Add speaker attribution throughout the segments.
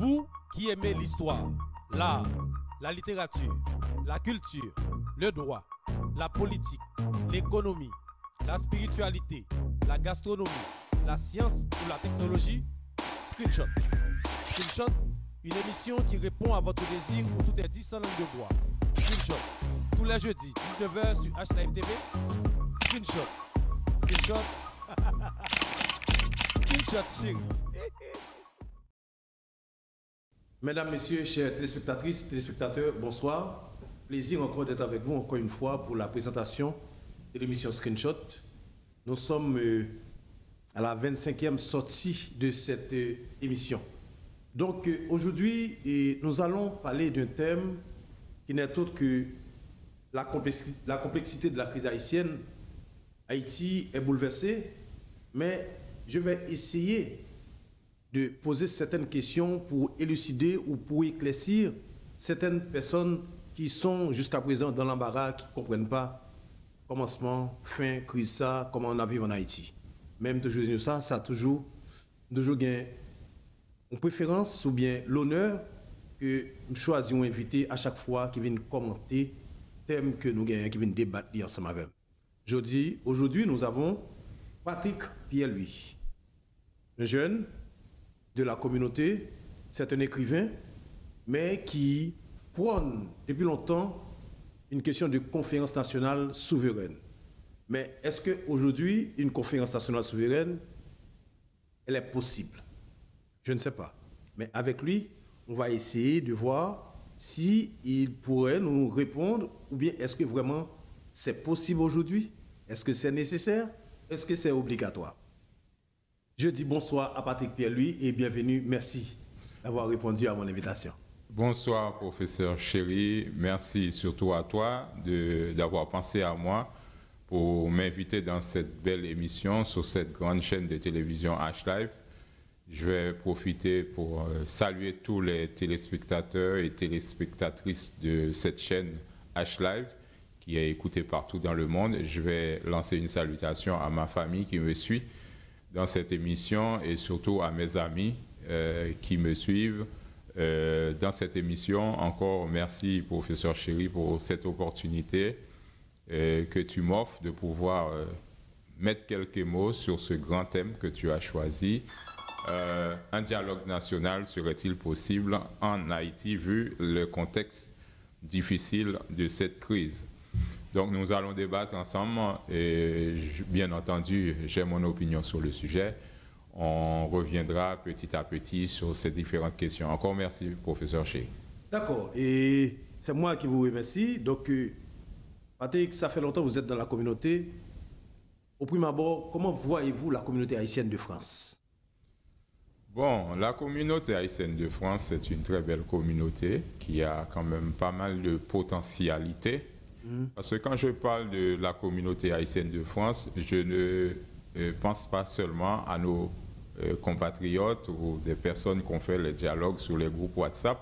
Speaker 1: Vous qui aimez l'histoire, l'art, la littérature, la culture, le droit, la politique, l'économie, la spiritualité, la gastronomie, la science ou la technologie, Screenshot. Screenshot, une émission qui répond à votre désir où tout est dit sans langue de bois. Screenshot, tous les jeudis, 19h sur HLive TV. Screenshot. Screenshot. Screenshot, chérie.
Speaker 2: Mesdames, Messieurs, chers téléspectatrices, téléspectateurs, bonsoir. Plaisir encore d'être avec vous encore une fois pour la présentation de l'émission Screenshot. Nous sommes à la 25e sortie de cette émission. Donc aujourd'hui, nous allons parler d'un thème qui n'est autre que la complexité de la crise haïtienne. Haïti est bouleversée, mais je vais essayer de poser certaines questions pour élucider ou pour éclaircir certaines personnes qui sont jusqu'à présent dans l'embarras, qui ne comprennent pas commencement, fin, crise ça, comment on a vécu en Haïti. Même toujours ça, ça a toujours gagné une préférence ou bien l'honneur que nous choisissons inviter à chaque fois qui viennent commenter thème que nous gagnons, qui viennent débattre ensemble avec nous. Aujourd'hui, nous avons Patrick Pierre-Louis, un jeune de la communauté, c'est un écrivain, mais qui prône depuis longtemps une question de conférence nationale souveraine. Mais est-ce qu'aujourd'hui, une conférence nationale souveraine, elle est possible? Je ne sais pas. Mais avec lui, on va essayer de voir s'il pourrait nous répondre ou bien est-ce que vraiment c'est possible aujourd'hui? Est-ce que c'est nécessaire? Est-ce que c'est obligatoire? Je dis bonsoir à Patrick Pierre-Louis et bienvenue. Merci d'avoir répondu à mon invitation.
Speaker 3: Bonsoir, professeur Chéri. Merci surtout à toi d'avoir pensé à moi pour m'inviter dans cette belle émission sur cette grande chaîne de télévision HLive. Je vais profiter pour saluer tous les téléspectateurs et téléspectatrices de cette chaîne HLive qui est écoutée partout dans le monde. Je vais lancer une salutation à ma famille qui me suit dans cette émission et surtout à mes amis qui me suivent dans cette émission. Encore merci, professeur Chéri, pour cette opportunité que tu m'offres de pouvoir mettre quelques mots sur ce grand thème que tu as choisi. Un dialogue national serait-il possible en Haïti vu le contexte difficile de cette crise? Donc nous allons débattre ensemble et bien entendu j'ai mon opinion sur le sujet. On reviendra petit à petit sur ces différentes questions. Encore merci, professeur Chéri.
Speaker 2: D'accord, et c'est moi qui vous remercie. Donc Patrick, ça fait longtemps que vous êtes dans la communauté. Au premier abord, comment voyez-vous la communauté haïtienne de France?
Speaker 3: Bon, la communauté haïtienne de France, c'est une très belle communauté qui a quand même pas mal de potentialités. Parce que quand je parle de la communauté haïtienne de France, je ne pense pas seulement à nos compatriotes ou des personnes qui ont fait les dialogues sur les groupes WhatsApp.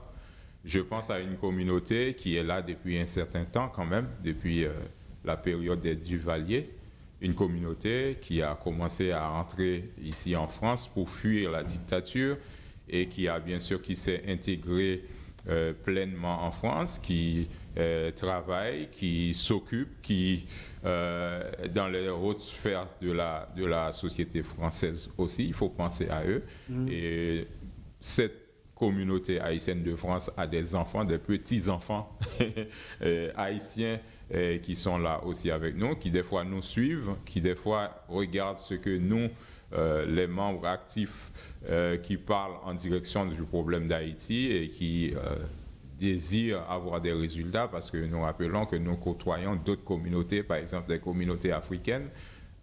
Speaker 3: Je pense à une communauté qui est là depuis un certain temps quand même, depuis la période des Duvaliers. Une communauté qui a commencé à entrer ici en France pour fuir la dictature et qui a bien sûr qui s'est intégrée pleinement en France, qui travaille, qui s'occupe, qui dans les hautes sphères de la société française aussi, il faut penser à eux. Et cette communauté haïtienne de France a des enfants, des petits-enfants haïtiens qui sont là aussi avec nous, qui des fois nous suivent, qui des fois regardent ce que nous, les membres actifs qui parlent en direction du problème d'Haïti et qui désirent avoir des résultats, parce que nous rappelons que nous côtoyons d'autres communautés, par exemple des communautés africaines.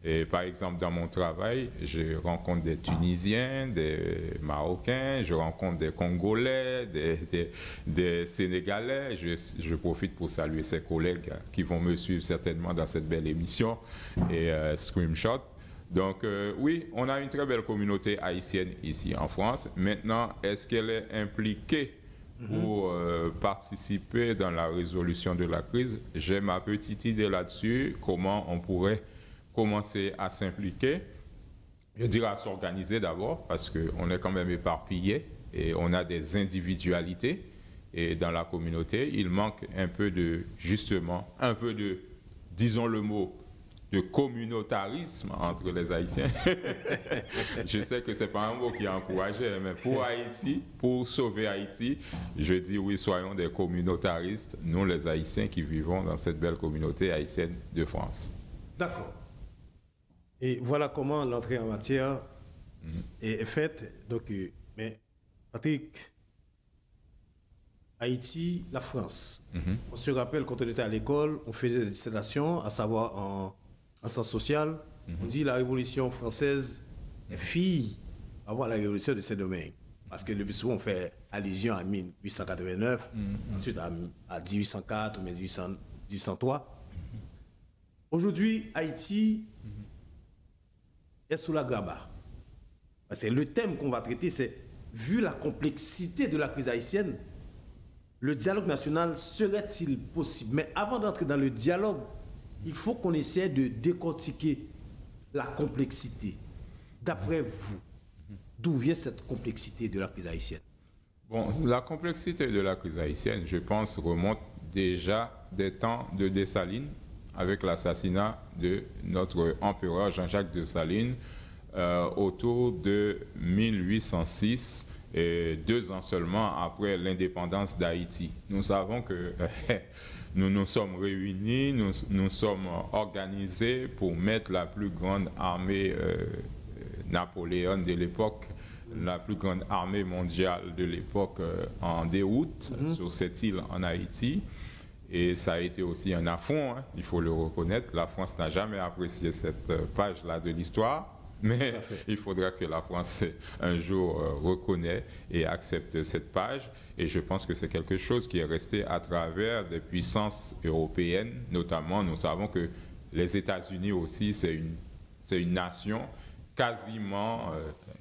Speaker 3: Et par exemple, dans mon travail, je rencontre des Tunisiens, des Marocains, je rencontre des Congolais, des Sénégalais. Je profite pour saluer ces collègues qui vont me suivre certainement dans cette belle émission et Screenshot. Donc oui, on a une très belle communauté haïtienne ici en France. Maintenant, est-ce qu'elle est impliquée pour participer dans la résolution de la crise? J'ai ma petite idée là-dessus, comment on pourrait commencer à s'impliquer. Je dirais à s'organiser d'abord, parce qu'on est quand même éparpillé et on a des individualités. Et dans la communauté, il manque un peu de, justement, un peu de, disons le mot, de communautarisme entre les Haïtiens. Je sais que ce n'est pas un mot qui est encouragé, mais pour Haïti, pour sauver Haïti, je dis oui, soyons des communautaristes, nous les Haïtiens qui vivons dans cette belle communauté haïtienne de France.
Speaker 2: D'accord. Et voilà comment l'entrée en matière est faite. Donc, mais Patrick, Haïti, la France. On se rappelle quand on était à l'école, on faisait des dissertations, à savoir en sciences sociales. On dit la Révolution française est fille avant la Révolution de Saint-Domingue. Parce que le plus souvent, on fait allusion à 1889, ensuite à 1804 ou 1803. Aujourd'hui, Haïti est sous la graba. Parce que le thème qu'on va traiter, c'est, vu la complexité de la crise haïtienne, le dialogue national serait-il possible? Mais avant d'entrer dans le dialogue, il faut qu'on essaie de décortiquer la complexité. D'après vous, d'où vient cette complexité de la crise haïtienne?
Speaker 3: Bon, la complexité de la crise haïtienne, je pense, remonte déjà des temps de Dessalines, avec l'assassinat de notre empereur Jean-Jacques Dessalines autour de 1806, et 2 ans seulement après l'indépendance d'Haïti. Nous savons que nous nous sommes réunis, nous sommes organisés pour mettre la plus grande armée napoléonienne de l'époque, la plus grande armée mondiale de l'époque en déroute sur cette île en Haïti. Et ça a été aussi un affront, hein, il faut le reconnaître. La France n'a jamais apprécié cette page-là de l'histoire. Mais il faudra que la France un jour reconnaisse et accepte cette page. Et je pense que c'est quelque chose qui est resté à travers des puissances européennes. Notamment, nous savons que les États-Unis aussi, c'est une nation quasiment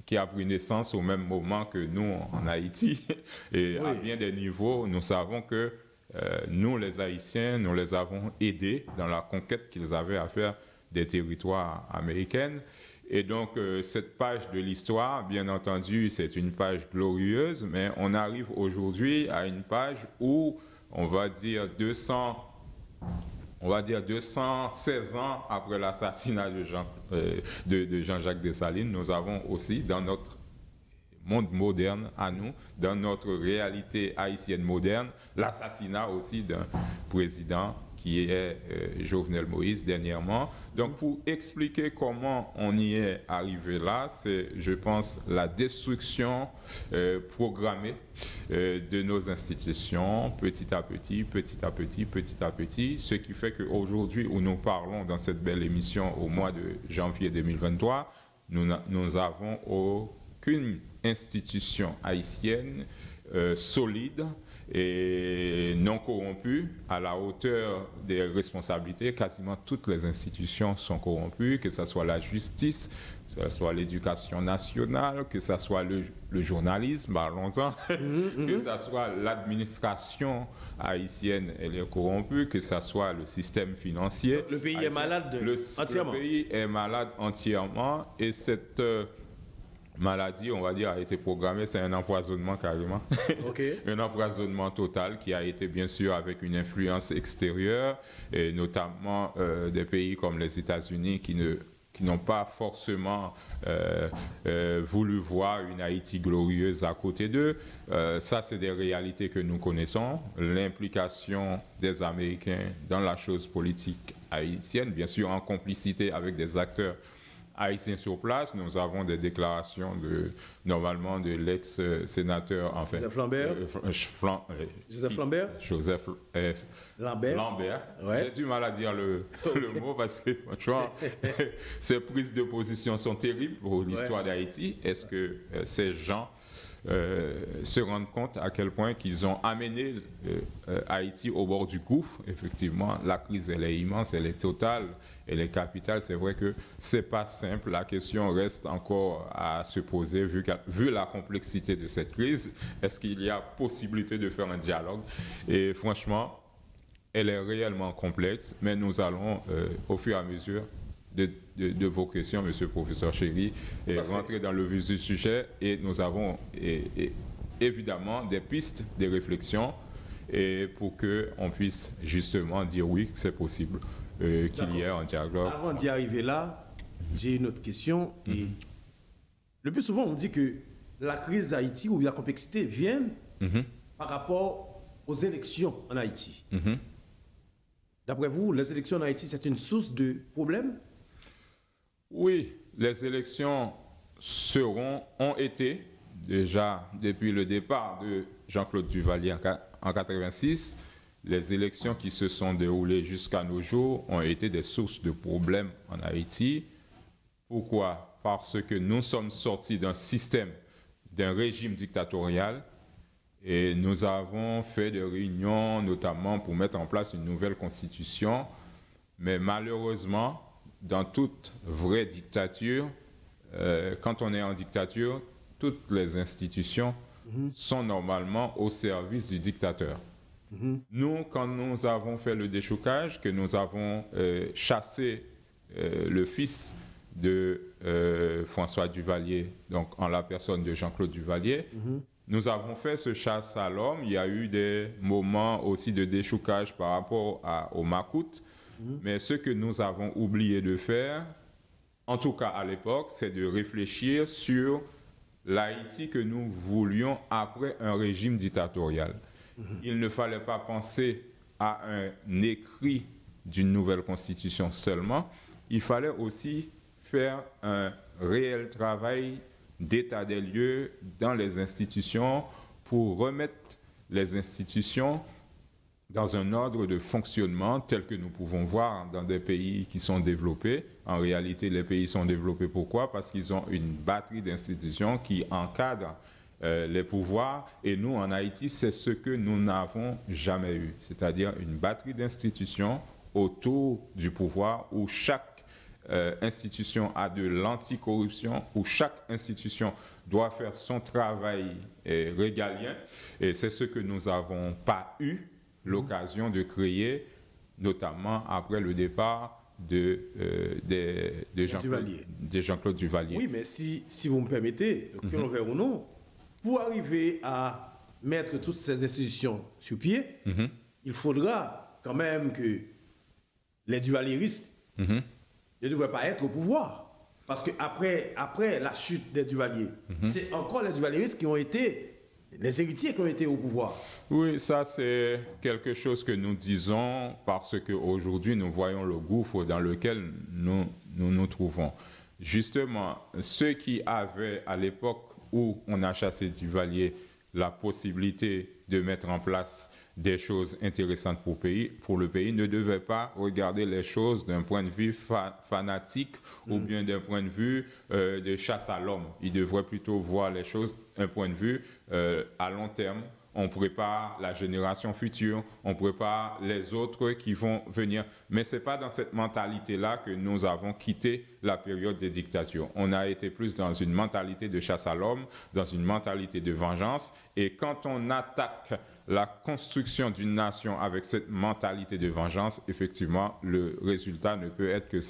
Speaker 3: qui a pris naissance au même moment que nous en Haïti. Et à bien des niveaux, nous savons que nous, les Haïtiens, nous les avons aidés dans la conquête qu'ils avaient à faire des territoires américains. Et donc, cette page de l'histoire, bien entendu, c'est une page glorieuse, mais on arrive aujourd'hui à une page où, on va dire 216 ans après l'assassinat de Jean-Jacques Dessalines, nous avons aussi, dans notre monde moderne à nous, dans notre réalité haïtienne moderne, l'assassinat aussi d'un président qui est Jovenel Moïse dernièrement. Donc pour expliquer comment on y est arrivé là, c'est, je pense, la destruction programmée de nos institutions, petit à petit, petit à petit, petit à petit, ce qui fait qu'aujourd'hui, où nous parlons dans cette belle émission au mois de janvier 2023, nous n'avons aucune institution haïtienne solide et non corrompue à la hauteur des responsabilités. Quasiment toutes les institutions sont corrompues, que ce soit la justice, que ce soit l'éducation nationale, que ce soit le journalisme, parlons-en, que ce soit l'administration haïtienne, elle est corrompue, que ce soit le système financier.
Speaker 2: Le pays est malade entièrement.
Speaker 3: Le pays est malade entièrement et cette maladie, on va dire, a été programmée, c'est un empoisonnement carrément. Un empoisonnement total qui a été bien sûr avec une influence extérieure, et notamment des pays comme les États-Unis qui n'ont pas forcément voulu voir une Haïti glorieuse à côté d'eux. Ça, c'est des réalités que nous connaissons. L'implication des Américains dans la chose politique haïtienne, bien sûr en complicité avec des acteurs haïtiens sur place. Nous avons des déclarations normalement de l'ex-sénateur, enfin,
Speaker 2: Joseph Lambert. Joseph Lambert.
Speaker 3: Joseph Lambert.
Speaker 2: Ouais.
Speaker 3: J'ai du mal à dire le mot parce que franchement, ces prises de position sont terribles pour l'histoire d'Haïti. Est-ce que ces gens se rendent compte à quel point qu'ils ont amené Haïti au bord du gouffre? Effectivement, la crise, elle est immense, elle est totale, elle est capitale. C'est vrai que c'est pas simple. La question reste encore à se poser vu la complexité de cette crise. Est-ce qu'il y a possibilité de faire un dialogue? Et franchement, elle est réellement complexe, mais nous allons au fur et à mesure de vos questions, monsieur le professeur Chéri, et rentrer dans le vif du sujet. Et nous avons évidemment des pistes, des réflexions, et pour qu'on puisse justement dire oui, c'est possible qu'il y ait un dialogue.
Speaker 2: Avant d'y arriver là, j'ai une autre question. Et le plus souvent, on dit que la crise d'Haïti ou la complexité vient par rapport aux élections en Haïti. D'après vous, les élections en Haïti, c'est une source de problème?
Speaker 3: Oui, les élections ont été, déjà depuis le départ de Jean-Claude Duvalier en 1986, les élections qui se sont déroulées jusqu'à nos jours ont été des sources de problèmes en Haïti. Pourquoi? Parce que nous sommes sortis d'un régime dictatorial, et nous avons fait des réunions notamment pour mettre en place une nouvelle constitution. Mais malheureusement, dans toute vraie dictature, quand on est en dictature, toutes les institutions sont normalement au service du dictateur. Nous, quand nous avons fait le déchocage, que nous avons chassé le fils de François Duvalier, donc en la personne de Jean-Claude Duvalier, nous avons fait ce chasse à l'homme. Il y a eu des moments aussi de déchocage par rapport au Macoute. Mais ce que nous avons oublié de faire, en tout cas à l'époque, c'est de réfléchir sur l'Haïti que nous voulions après un régime dictatorial. Il ne fallait pas penser à un écrit d'une nouvelle constitution seulement. Il fallait aussi faire un réel travail d'état des lieux dans les institutions pour remettre les institutions dans un ordre de fonctionnement tel que nous pouvons voir dans des pays qui sont développés. En réalité, les pays sont développés pourquoi? Parce qu'ils ont une batterie d'institutions qui encadrent les pouvoirs. Et nous, en Haïti, c'est ce que nous n'avons jamais eu. C'est-à-dire une batterie d'institutions autour du pouvoir où chaque institution a de l'anticorruption, où chaque institution doit faire son travail régalien. Et c'est ce que nous n'avons pas eu l'occasion de créer, notamment après le départ de Jean-Claude Duvalier.
Speaker 2: Oui, mais si vous me permettez, que l'on veuille ou non, pour arriver à mettre toutes ces institutions sur pied, il faudra quand même que les duvalieristes ne devraient pas être au pouvoir. Parce qu'après la chute des Duvaliers, c'est encore les duvalieristes qui ont été les héritiers qui ont été au pouvoir.
Speaker 3: Oui, ça c'est quelque chose que nous disons parce qu'aujourd'hui nous voyons le gouffre dans lequel nous trouvons. Justement, ceux qui avaient à l'époque où on a chassé Duvalier la possibilité de mettre en place des choses intéressantes pour le pays ne devaient pas regarder les choses d'un point de vue fanatique ou bien d'un point de vue de chasse à l'homme. Ils devraient plutôt voir les choses d'un point de vue à long terme. On prépare la génération future, on prépare les autres qui vont venir. Mais ce n'est pas dans cette mentalité-là que nous avons quitté la période des dictatures. On a été plus dans une mentalité de chasse à l'homme, dans une mentalité de vengeance. Et quand on attaque la construction d'une nation avec cette mentalité de vengeance, effectivement, le résultat ne peut être que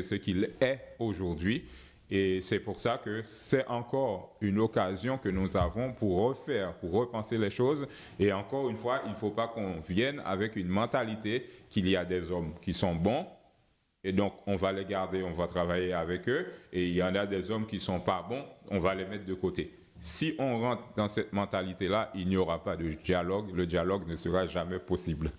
Speaker 3: ce qu'il est aujourd'hui. Et c'est pour ça que c'est encore une occasion que nous avons pour repenser les choses. Et encore une fois, il ne faut pas qu'on vienne avec une mentalité qu'il y a des hommes qui sont bons. Et donc, on va les garder, on va travailler avec eux. Et il y en a des hommes qui ne sont pas bons, on va les mettre de côté. Si on rentre dans cette mentalité-là, il n'y aura pas de dialogue. Le dialogue ne sera jamais possible.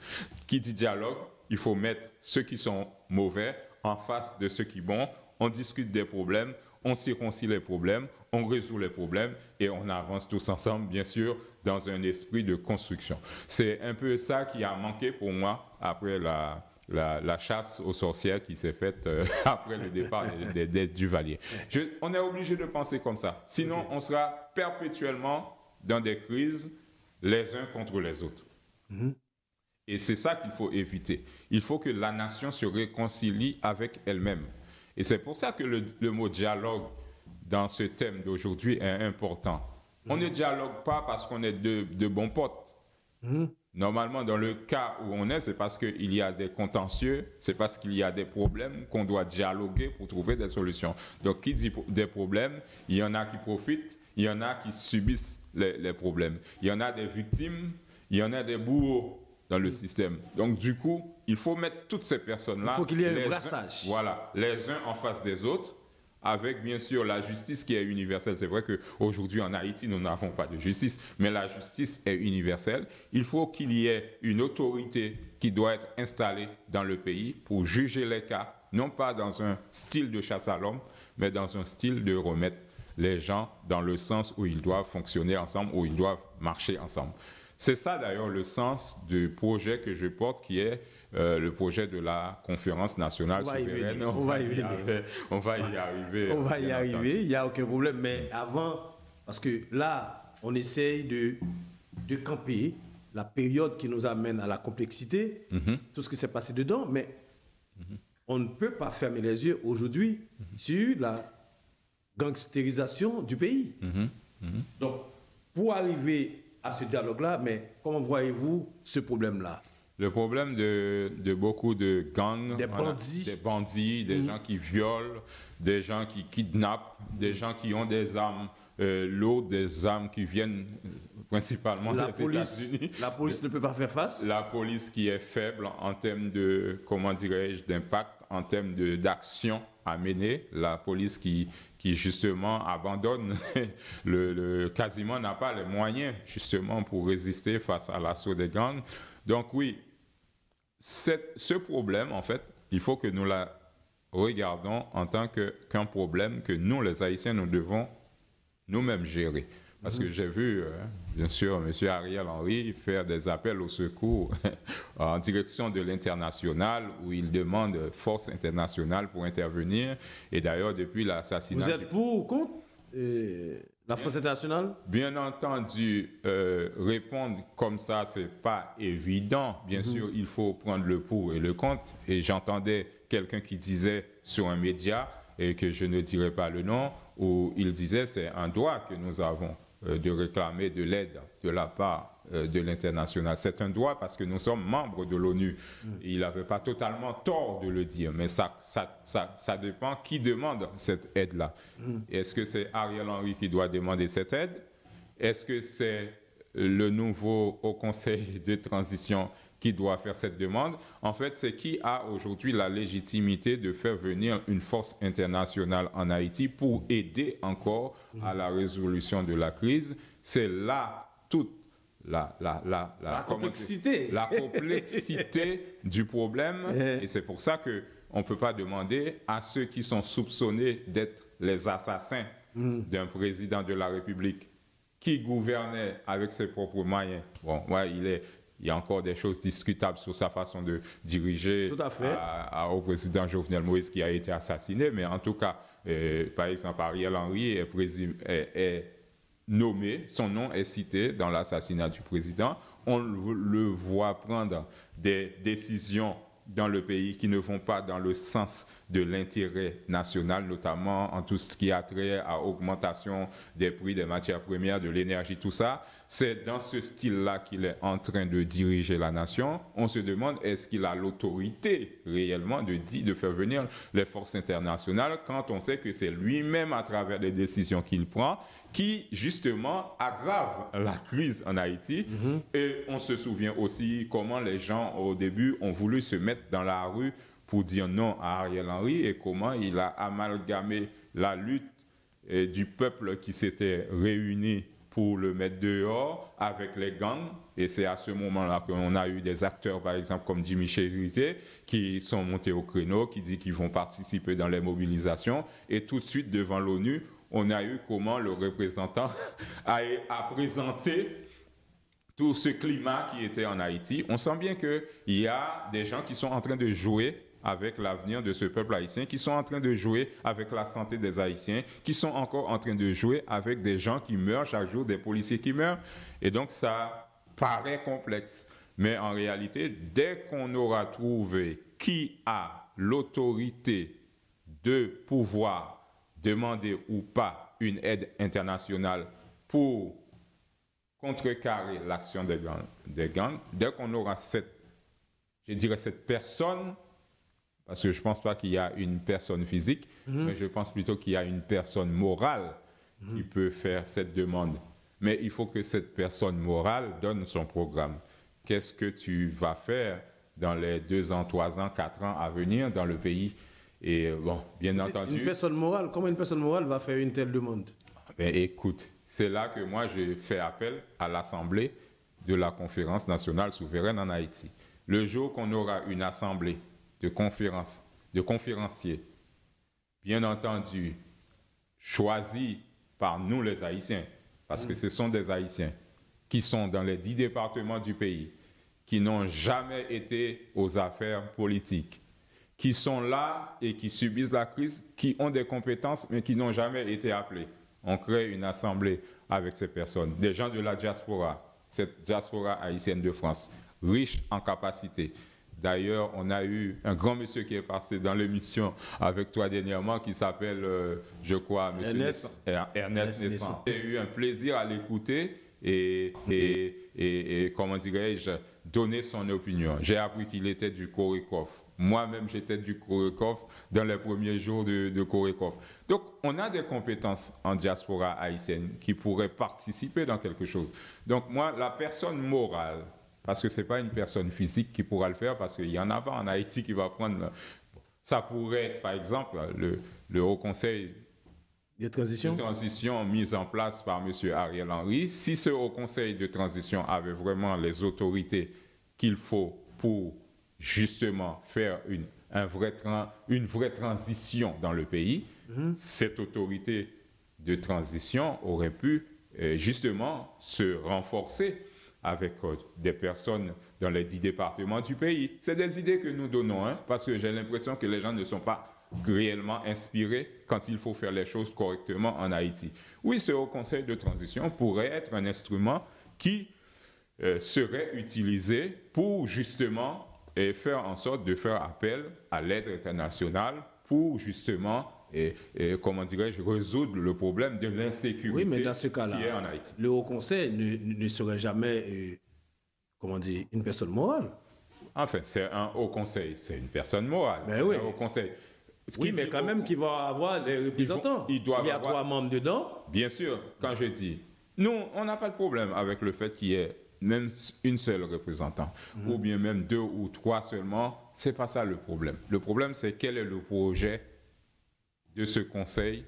Speaker 3: Qui dit dialogue, il faut mettre ceux qui sont mauvais en face de ceux qui sont bons. On discute des problèmes, on circoncile les problèmes, on résout les problèmes et on avance tous ensemble, bien sûr, dans un esprit de construction. C'est un peu ça qui a manqué pour moi après la chasse aux sorcières qui s'est faite après le départ des Duvalier. On est obligé de penser comme ça. Sinon, on sera perpétuellement dans des crises les uns contre les autres. Et c'est ça qu'il faut éviter. Il faut que la nation se réconcilie avec elle-même. Et c'est pour ça que le mot dialogue dans ce thème d'aujourd'hui est important. On ne dialogue pas parce qu'on est de bons potes. Normalement, dans le cas où on est, c'est parce qu'il y a des contentieux, c'est parce qu'il y a des problèmes qu'on doit dialoguer pour trouver des solutions. Donc, qui dit des problèmes, il y en a qui profitent, il y en a qui subissent les problèmes. Il y en a des victimes, il y en a des bourreaux dans le système. Donc, du coup, il faut mettre toutes ces personnes-là...
Speaker 2: Il faut qu'il y ait un brassage.
Speaker 3: Voilà, les uns en face des autres, avec bien sûr la justice qui est universelle. C'est vrai qu'aujourd'hui en Haïti, nous n'avons pas de justice, mais la justice est universelle. Il faut qu'il y ait une autorité qui doit être installée dans le pays pour juger les cas, non pas dans un style de chasse à l'homme, mais dans un style de remettre les gens dans le sens où ils doivent fonctionner ensemble, où ils doivent marcher ensemble. C'est ça d'ailleurs le sens du projet que je porte, qui est le projet de la conférence nationale souveraine.
Speaker 2: On va y arriver.
Speaker 3: On va y arriver.
Speaker 2: On va y arriver, il n'y a aucun problème. Mais avant, parce que là, on essaye de camper la période qui nous amène à la complexité, tout ce qui s'est passé dedans, mais on ne peut pas fermer les yeux aujourd'hui sur la gangstérisation du pays. Donc, pour arriver à ce dialogue-là, mais comment voyez-vous ce problème-là?
Speaker 3: Le problème de beaucoup de gangs,
Speaker 2: des bandits,
Speaker 3: des gens qui violent, des gens qui kidnappent, des gens qui ont des armes lourdes, des armes qui viennent principalement des États-Unis.
Speaker 2: La police ne peut pas faire face.
Speaker 3: La police qui est faible en termes de, comment dirais-je, d'impact, en termes d'action à mener. La police qui justement abandonne, quasiment n'a pas les moyens justement pour résister face à l'assaut des gangs. Donc oui, ce problème, en fait, il faut que nous la regardons en tant qu'un problème que nous, les Haïtiens, nous devons nous-mêmes gérer. Parce que j'ai vu, bien sûr, M. Ariel Henry faire des appels au secours en direction de l'international, où il demande force internationale pour intervenir. Et d'ailleurs, depuis l'assassinat...
Speaker 2: Vous êtes pour ou contre la force internationale?
Speaker 3: Bien entendu, répondre comme ça, c'est pas évident. Bien sûr, il faut prendre le pour et le contre. Et j'entendais quelqu'un qui disait sur un média, et que je ne dirai pas le nom, où il disait c'est un droit que nous avons de réclamer de l'aide de la part de l'international. C'est un droit parce que nous sommes membres de l'ONU. Il n'avait pas totalement tort de le dire, mais ça dépend qui demande cette aide-là. Est-ce que c'est Ariel Henry qui doit demander cette aide? Est-ce que c'est le nouveau Haut Conseil de transition qui doit faire cette demande? En fait, c'est qui a aujourd'hui la légitimité de faire venir une force internationale en Haïti pour aider encore à la résolution de la crise. C'est là toute la
Speaker 2: complexité
Speaker 3: du problème. Et c'est pour ça qu'on ne peut pas demander à ceux qui sont soupçonnés d'être les assassins d'un président de la République qui gouvernait avec ses propres moyens. Bon, ouais, il y a encore des choses discutables sur sa façon de diriger.
Speaker 2: Tout à fait.
Speaker 3: Au président Jovenel Moïse qui a été assassiné. Mais en tout cas, par exemple, Ariel Henry est nommé, son nom est cité dans l'assassinat du président. On le voit prendre des décisions dans le pays qui ne vont pas dans le sens de l'intérêt national, notamment en tout ce qui a trait à l'augmentation des prix des matières premières, de l'énergie, tout ça. C'est dans ce style-là qu'il est en train de diriger la nation. On se demande, est-ce qu'il a l'autorité réellement de faire venir les forces internationales quand on sait que c'est lui-même, à travers les décisions qu'il prend, qui justement aggrave la crise en Haïti. Et on se souvient aussi comment les gens au début ont voulu se mettre dans la rue pour dire non à Ariel Henry et comment il a amalgamé la lutte du peuple qui s'était réuni pour le mettre dehors avec les gangs. Et c'est à ce moment-là qu'on a eu des acteurs, par exemple, comme Jimmy Cherizé, qui sont montés au créneau, qui disent qu'ils vont participer dans les mobilisations. Et tout de suite, devant l'ONU, on a eu comment le représentant a présenté tout ce climat qui était en Haïti. On sent bien qu'il y a des gens qui sont en train de jouer avec l'avenir de ce peuple haïtien, qui sont en train de jouer avec la santé des Haïtiens, qui sont encore en train de jouer avec des gens qui meurent chaque jour, des policiers qui meurent. Et donc, ça paraît complexe. Mais en réalité, dès qu'on aura trouvé qui a l'autorité de pouvoir demander ou pas une aide internationale pour contrecarrer l'action des gangs, dès qu'on aura cette personne, parce que je ne pense pas qu'il y a une personne physique, mais je pense plutôt qu'il y a une personne morale qui peut faire cette demande. Mais il faut que cette personne morale donne son programme. Qu'est-ce que tu vas faire dans les 2 ans, 3 ans, 4 ans à venir dans le pays? Et bon, bien entendu...
Speaker 2: Une personne morale, comment une personne morale va faire une telle demande?
Speaker 3: Ben, écoute, c'est là que moi je fais appel à l'Assemblée de la Conférence nationale souveraine en Haïti. Le jour qu'on aura une assemblée de conférenciers, bien entendu, choisis par nous les Haïtiens, parce que ce sont des Haïtiens qui sont dans les 10 départements du pays, qui n'ont jamais été aux affaires politiques, qui sont là et qui subissent la crise, qui ont des compétences, mais qui n'ont jamais été appelés. On crée une assemblée avec ces personnes, des gens de la diaspora, cette diaspora haïtienne de France, riche en capacité. D'ailleurs, on a eu un grand monsieur qui est passé dans l'émission avec toi dernièrement, qui s'appelle, je crois, Ernest Naissant. J'ai eu un plaisir à l'écouter et comment dirais-je, donner son opinion. J'ai appris qu'il était du Corecof. Moi-même, j'étais du Corecof dans les premiers jours de Corecof. Donc, on a des compétences en diaspora haïtienne qui pourraient participer dans quelque chose. Donc, moi, la personne morale, parce que ce n'est pas une personne physique qui pourra le faire, parce qu'il y en a pas en Haïti qui va prendre... Ça pourrait être, par exemple, le Haut Conseil de transition mis en place par M. Ariel Henry. Si ce Haut Conseil de transition avait vraiment les autorités qu'il faut pour justement faire une vraie transition dans le pays, cette autorité de transition aurait pu justement se renforcer avec des personnes dans les 10 départements du pays. C'est des idées que nous donnons, hein, parce que j'ai l'impression que les gens ne sont pas réellement inspirés quand il faut faire les choses correctement en Haïti. Oui, ce Haut Conseil de transition pourrait être un instrument qui serait utilisé pour justement faire en sorte de faire appel à l'aide internationale pour justement, comment dirais-je, résoudre le problème de l'insécurité qui est en Haïti.
Speaker 2: Le Haut Conseil ne serait jamais, comment dire, une personne morale.
Speaker 3: Enfin, c'est un Haut Conseil, c'est une personne morale.
Speaker 2: Mais oui.
Speaker 3: Un Haut Conseil.
Speaker 2: Oui, mais quand même qu'il va avoir des représentants. Il y a 3 membres dedans.
Speaker 3: Bien sûr, quand je dis, nous, on n'a pas de problème avec le fait qu'il y ait même une seule représentante, ou bien même 2 ou 3 seulement, c'est pas ça le problème. Le problème, c'est quel est le projet de ce conseil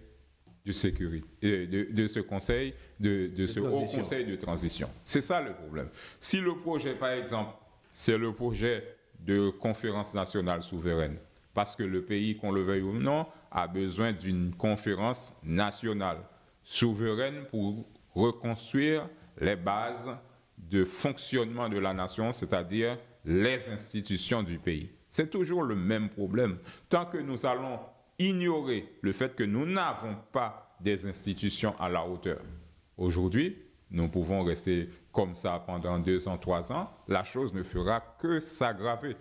Speaker 3: de sécurité, de ce conseil, de ce Haut Conseil de transition. C'est ça le problème. Si le projet, par exemple, c'est le projet de conférence nationale souveraine, parce que le pays, qu'on le veuille ou non, a besoin d'une conférence nationale souveraine pour reconstruire les bases de fonctionnement de la nation, c'est-à-dire les institutions du pays. C'est toujours le même problème. Tant que nous allons ignorer le fait que nous n'avons pas des institutions à la hauteur. Aujourd'hui, nous pouvons rester comme ça pendant 2 ans, 3 ans. La chose ne fera que s'aggraver.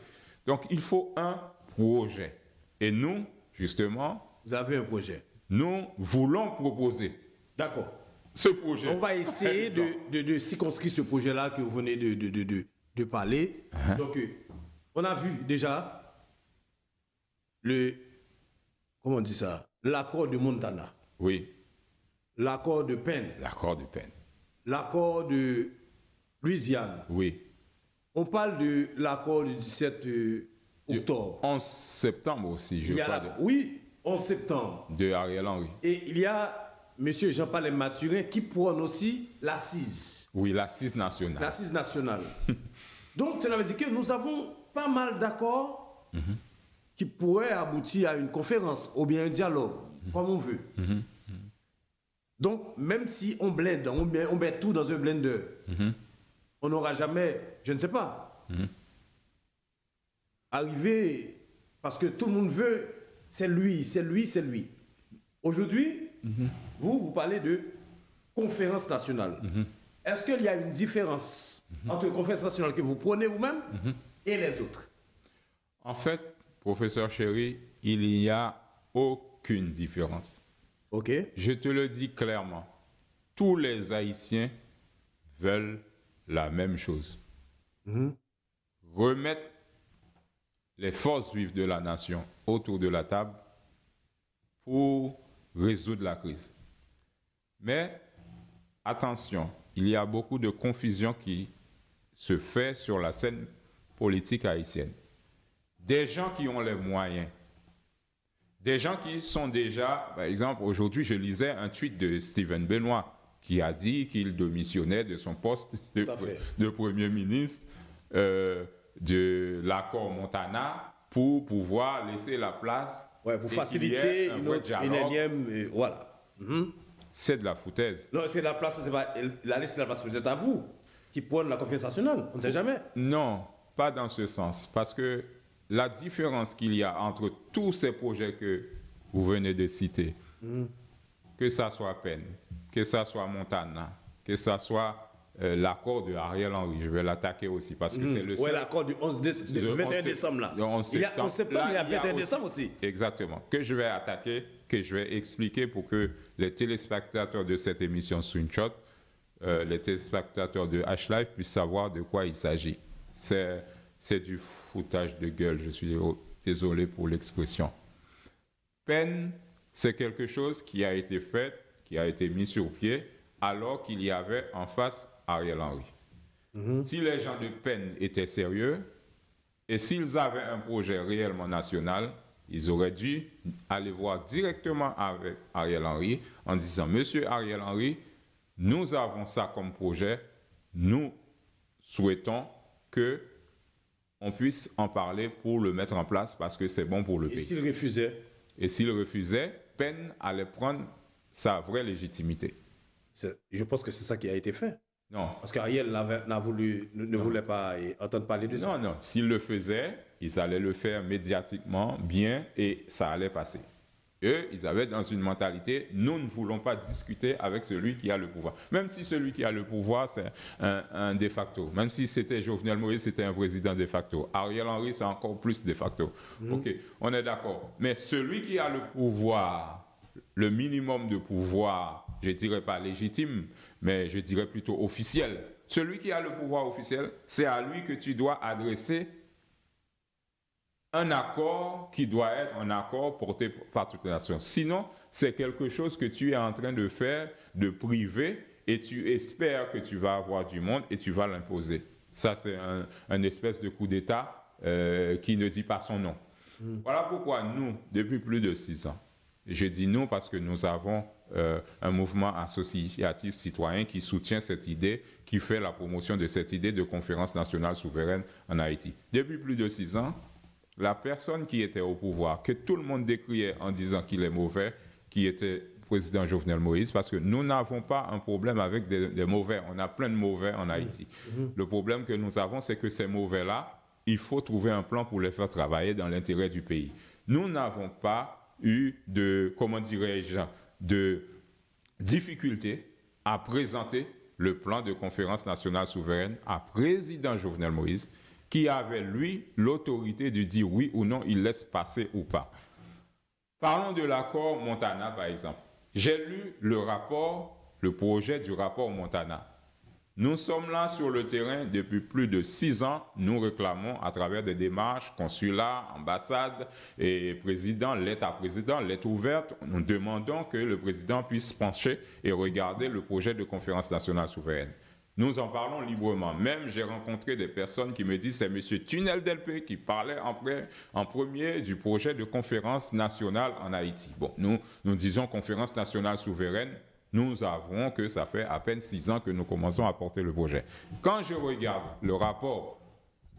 Speaker 3: Donc, il faut un projet. Et nous, justement...
Speaker 2: Vous avez un projet.
Speaker 3: Nous voulons proposer.
Speaker 2: D'accord.
Speaker 3: Ce projet.
Speaker 2: On va essayer de circonscrire ce projet-là que vous venez de parler. Donc, on a vu déjà comment on dit ça? L'accord de Montana.
Speaker 3: Oui.
Speaker 2: L'accord de Penn.
Speaker 3: L'accord de Penn.
Speaker 2: L'accord de Louisiane.
Speaker 3: Oui.
Speaker 2: On parle de l'accord du 17 octobre.
Speaker 3: 11 septembre aussi, je crois.
Speaker 2: Oui, 11 septembre.
Speaker 3: De Ariel Henry.
Speaker 2: Et il y a M. Jean-Paul Mathurin qui prône aussi l'assise.
Speaker 3: Oui, l'assise nationale.
Speaker 2: L'assise nationale. Donc, cela veut dire que nous avons pas mal d'accords qui pourraient aboutir à une conférence ou bien un dialogue, comme on veut. Donc, même si on blende, on met tout dans un blender, on n'aura jamais, je ne sais pas, arrivé, parce que tout le monde veut, c'est lui, c'est lui, c'est lui. Aujourd'hui, vous parlez de conférence nationale. Est-ce qu'il y a une différence entre conférence nationale que vous prenez vous-même et les autres?
Speaker 3: En fait, professeur Chéri, il n'y a aucune différence.
Speaker 2: Ok.
Speaker 3: Je te le dis clairement. Tous les Haïtiens veulent la même chose. Remettre les forces vives de la nation autour de la table pour résoudre la crise. Mais attention, il y a beaucoup de confusion qui se fait sur la scène politique haïtienne. Des gens qui ont les moyens, des gens qui sont déjà, par exemple, aujourd'hui, je lisais un tweet de Steven Benoît qui a dit qu'il démissionnait de son poste de Premier ministre de l'accord Montana pour pouvoir laisser la place
Speaker 2: pour faciliter une énième... voilà.
Speaker 3: C'est de la foutaise.
Speaker 2: Non, c'est la place, c'est pas la laisser la place peut-être à vous qui prône la confiance nationale. On ne sait jamais.
Speaker 3: Non, pas dans ce sens. Parce que la différence qu'il y a entre tous ces projets que vous venez de citer, que ça soit Penn, que ça soit Montana, que ça soit l'accord de Ariel Henry, je vais l'attaquer aussi parce que c'est le seul...
Speaker 2: Oui, l'accord du 21 décembre là. Il y a 11 septembre, il y a 21 décembre aussi.
Speaker 3: Exactement. Que je vais attaquer, que je vais expliquer pour que les téléspectateurs de cette émission Screenshot, les téléspectateurs de H-Live puissent savoir de quoi il s'agit. C'est du foutage de gueule, je suis désolé pour l'expression. Penn, c'est quelque chose qui a été fait, qui a été mis sur pied, alors qu'il y avait en face Ariel Henry. Si les gens de Penn étaient sérieux, et s'ils avaient un projet réellement national, ils auraient dû aller voir directement avec Ariel Henry en disant « Monsieur Ariel Henry, nous avons ça comme projet, nous souhaitons que on puisse en parler pour le mettre en place parce que c'est bon pour le pays. » Et s'il refusait, Penn allait prendre sa vraie légitimité.
Speaker 2: Je pense que c'est ça qui a été fait.
Speaker 3: Non.
Speaker 2: Parce qu'Ariel ne voulait pas entendre parler de ça.
Speaker 3: Non. S'il le faisait, ils allaient le faire médiatiquement, bien, et ça allait passer. Eux, ils avaient dans une mentalité, nous ne voulons pas discuter avec celui qui a le pouvoir. Même si celui qui a le pouvoir, c'est un de facto. Même si c'était Jovenel Moïse, c'était un président de facto. Ariel Henry, c'est encore plus de facto. OK, on est d'accord. Mais celui qui a le pouvoir, le minimum de pouvoir, je ne dirais pas légitime, mais je dirais plutôt officiel. Celui qui a le pouvoir officiel, c'est à lui que tu dois adresser un accord qui doit être un accord porté par toute la nation. Sinon, c'est quelque chose que tu es en train de faire, de privé, et tu espères que tu vas avoir du monde et tu vas l'imposer. Ça, c'est un espèce de coup d'État qui ne dit pas son nom. Voilà pourquoi nous, depuis plus de 6 ans, je dis nous parce que nous avons un mouvement associatif citoyen qui soutient cette idée, qui fait la promotion de cette idée de conférence nationale souveraine en Haïti. Depuis plus de 6 ans, la personne qui était au pouvoir, que tout le monde décriait en disant qu'il est mauvais, qui était président Jovenel Moïse, parce que nous n'avons pas un problème avec des mauvais. On a plein de mauvais en Haïti. Le problème que nous avons, c'est que ces mauvais-là, il faut trouver un plan pour les faire travailler dans l'intérêt du pays. Nous n'avons pas eu de, comment dirais-je, de difficulté à présenter le plan de conférence nationale souveraine à président Jovenel Moïse, qui avait, lui, l'autorité de dire oui ou non, il laisse passer ou pas. Parlons de l'accord Montana, par exemple. J'ai lu le rapport, le projet du rapport Montana. Nous sommes là sur le terrain depuis plus de 6 ans. Nous réclamons à travers des démarches, consulat, ambassade et président, lettre à président, lettre ouverte. Nous demandons que le président puisse pencher et regarder le projet de conférence nationale souveraine. Nous en parlons librement. Même j'ai rencontré des personnes qui me disent c'est M. Tunel Delpé qui parlait en premier du projet de conférence nationale en Haïti. Bon, nous disons conférence nationale souveraine. Nous avons que ça fait à peine 6 ans que nous commençons à porter le projet. Quand je regarde le rapport